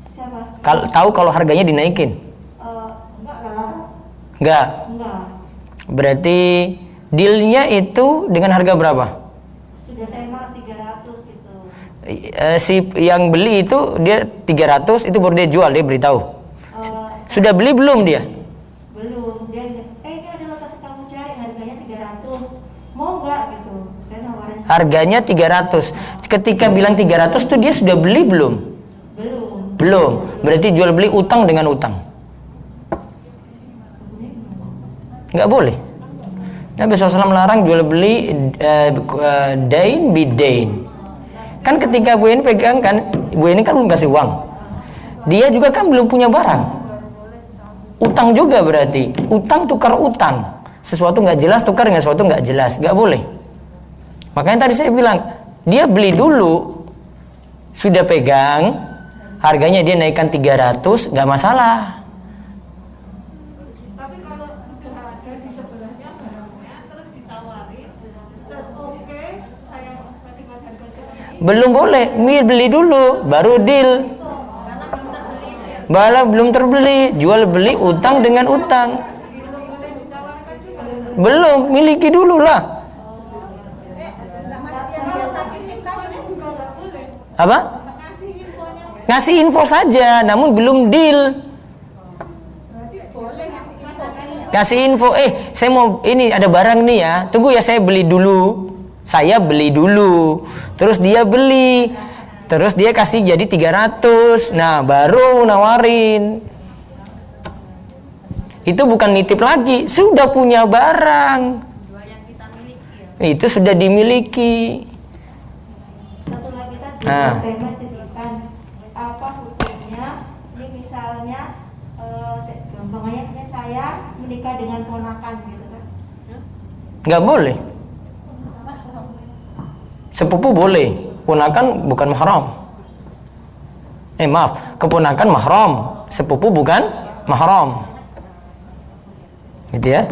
Siapa? Tahu kalau harganya dinaikin? Enggak lah. Enggak. Enggak. Berarti dealnya itu dengan harga berapa? Sudah saya mark 300 gitu. Si yang beli itu dia 300, itu baru dia jual, dia beritahu. Sudah beli belum dia? Belum. Dia ini adalah tas yang kamu cari harganya 300. Mau enggak gitu. Saya nawarin. Harganya 300. Ketika bilang 300 tuh dia sudah beli belum? Belum. Belum. Berarti jual beli utang dengan utang. Nggak boleh. Nabi SAW melarang jual beli dain bidain. Kan ketika Bu ini pegang kan, Bu ini kan belum kasih uang. Dia juga kan belum punya barang. Utang juga berarti. Utang tukar utang. Sesuatu nggak jelas tukar dengan sesuatu nggak jelas. Nggak boleh. Makanya tadi saya bilang, Dia beli dulu, sudah pegang, harganya dia naikkan 300, nggak masalah. Tapi kalau udah ada di sebelahnya barangnya terus ditawarin, oke, saya kasih harga segini. Belum boleh, beli dulu, baru deal. Bala belum terbeli, jual beli utang dengan utang. Belum, miliki dulu lah. Apa? Ngasih info saja, namun belum deal. Kasih info, saya mau ini ada barang nih ya. Tunggu ya, saya beli dulu. Saya beli dulu. Terus dia beli. Terus dia kasih jadi 300. Nah, baru nawarin. Itu bukan nitip lagi, sudah punya barang. Itu sudah dimiliki. Satu lagi tadi titipan, apa hukumnya? Ini misalnya gampangnya saya menikah dengan ponakan gitu kan? Nggak boleh. Sepupu boleh, ponakan bukan mahram. Maaf, keponakan mahram, sepupu bukan mahram. Gitu ya.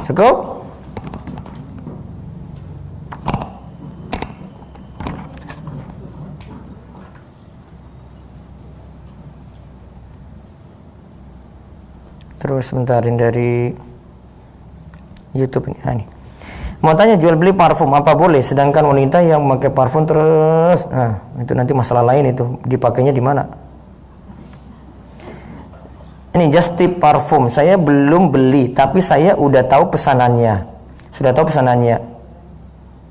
Cukup? Terus sementarin dari YouTube ini. Ini. Mau tanya jual beli parfum apa boleh? Sedangkan wanita yang memakai parfum terus, itu nanti masalah lain itu dipakainya di mana? Ini just tip parfum. Saya belum beli, tapi saya udah tahu pesanannya. Sudah tahu pesanannya.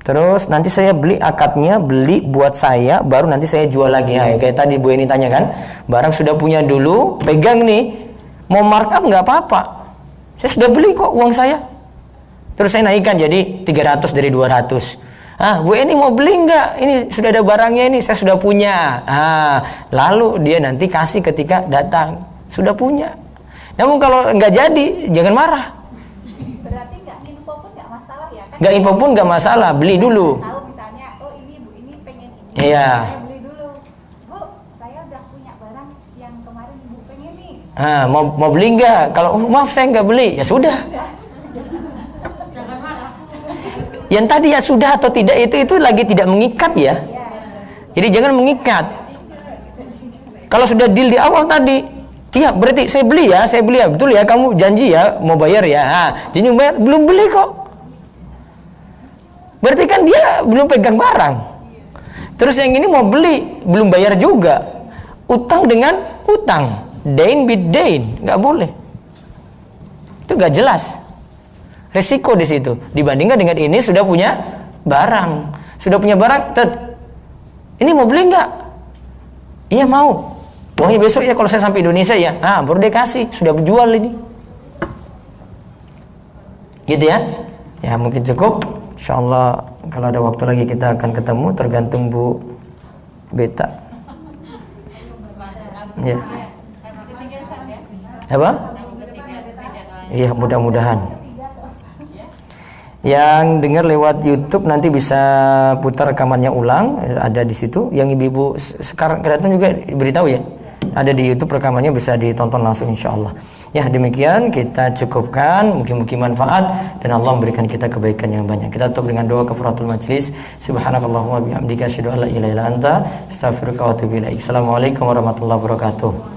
Terus nanti saya beli akadnya, beli buat saya, baru nanti saya jual lagi. Kayak tadi Bu Eni tanya kan, barang sudah punya dulu, pegang nih. Mau markup nggak apa-apa. Saya sudah beli kok, uang saya. Terus saya naikkan jadi 300 dari 200. Bu Eni mau beli nggak? Ini sudah ada barangnya ini, saya sudah punya. Lalu dia nanti kasih ketika datang. Sudah punya. Namun kalau nggak jadi, jangan marah. Berarti nggak info pun nggak masalah ya kan? Nggak info pun nggak masalah, beli dulu. Tahu misalnya, ini Bu ini pengen ini. Iya. Saya beli dulu. Bu, saya udah punya barang yang kemarin Ibu pengen nih. Mau beli nggak? Kalau maaf saya nggak beli, ya sudah. Yang tadi ya sudah atau tidak itu lagi tidak mengikat ya. Jadi jangan mengikat. Kalau sudah deal di awal tadi, iya berarti saya beli ya, betul ya, kamu janji ya mau bayar ya. Jadi bayar, belum beli kok. Berarti kan dia belum pegang barang. Terus yang ini mau beli, belum bayar juga. Utang dengan utang, dain bid dain, nggak boleh. Itu nggak jelas. Resiko di situ dibandingkan dengan ini sudah punya barang, ini mau beli nggak? Iya mau. Uangnya besok ya kalau saya sampai Indonesia ya. Baru dia kasih, sudah berjual ini. Gitu ya. Ya mungkin cukup. Insyaallah kalau ada waktu lagi kita akan ketemu, tergantung Bu Beta. Ya. Apa? Iya mudah-mudahan. Yang dengar lewat YouTube nanti bisa putar rekamannya ulang, ada di situ. Yang ibu-ibu sekarang kelihatan juga beritahu ya, ada di YouTube rekamannya, bisa ditonton langsung insyaallah. Ya demikian kita cukupkan, mungkin manfaat dan Allah memberikan kita kebaikan yang banyak. Kita tutup dengan doa kafaratul majlis. Subhanakallahumma bihamdika asyhadu an la ilaha illa anta astaghfiruka wa atubu ilaik. Assalamualaikum warahmatullahi wabarakatuh.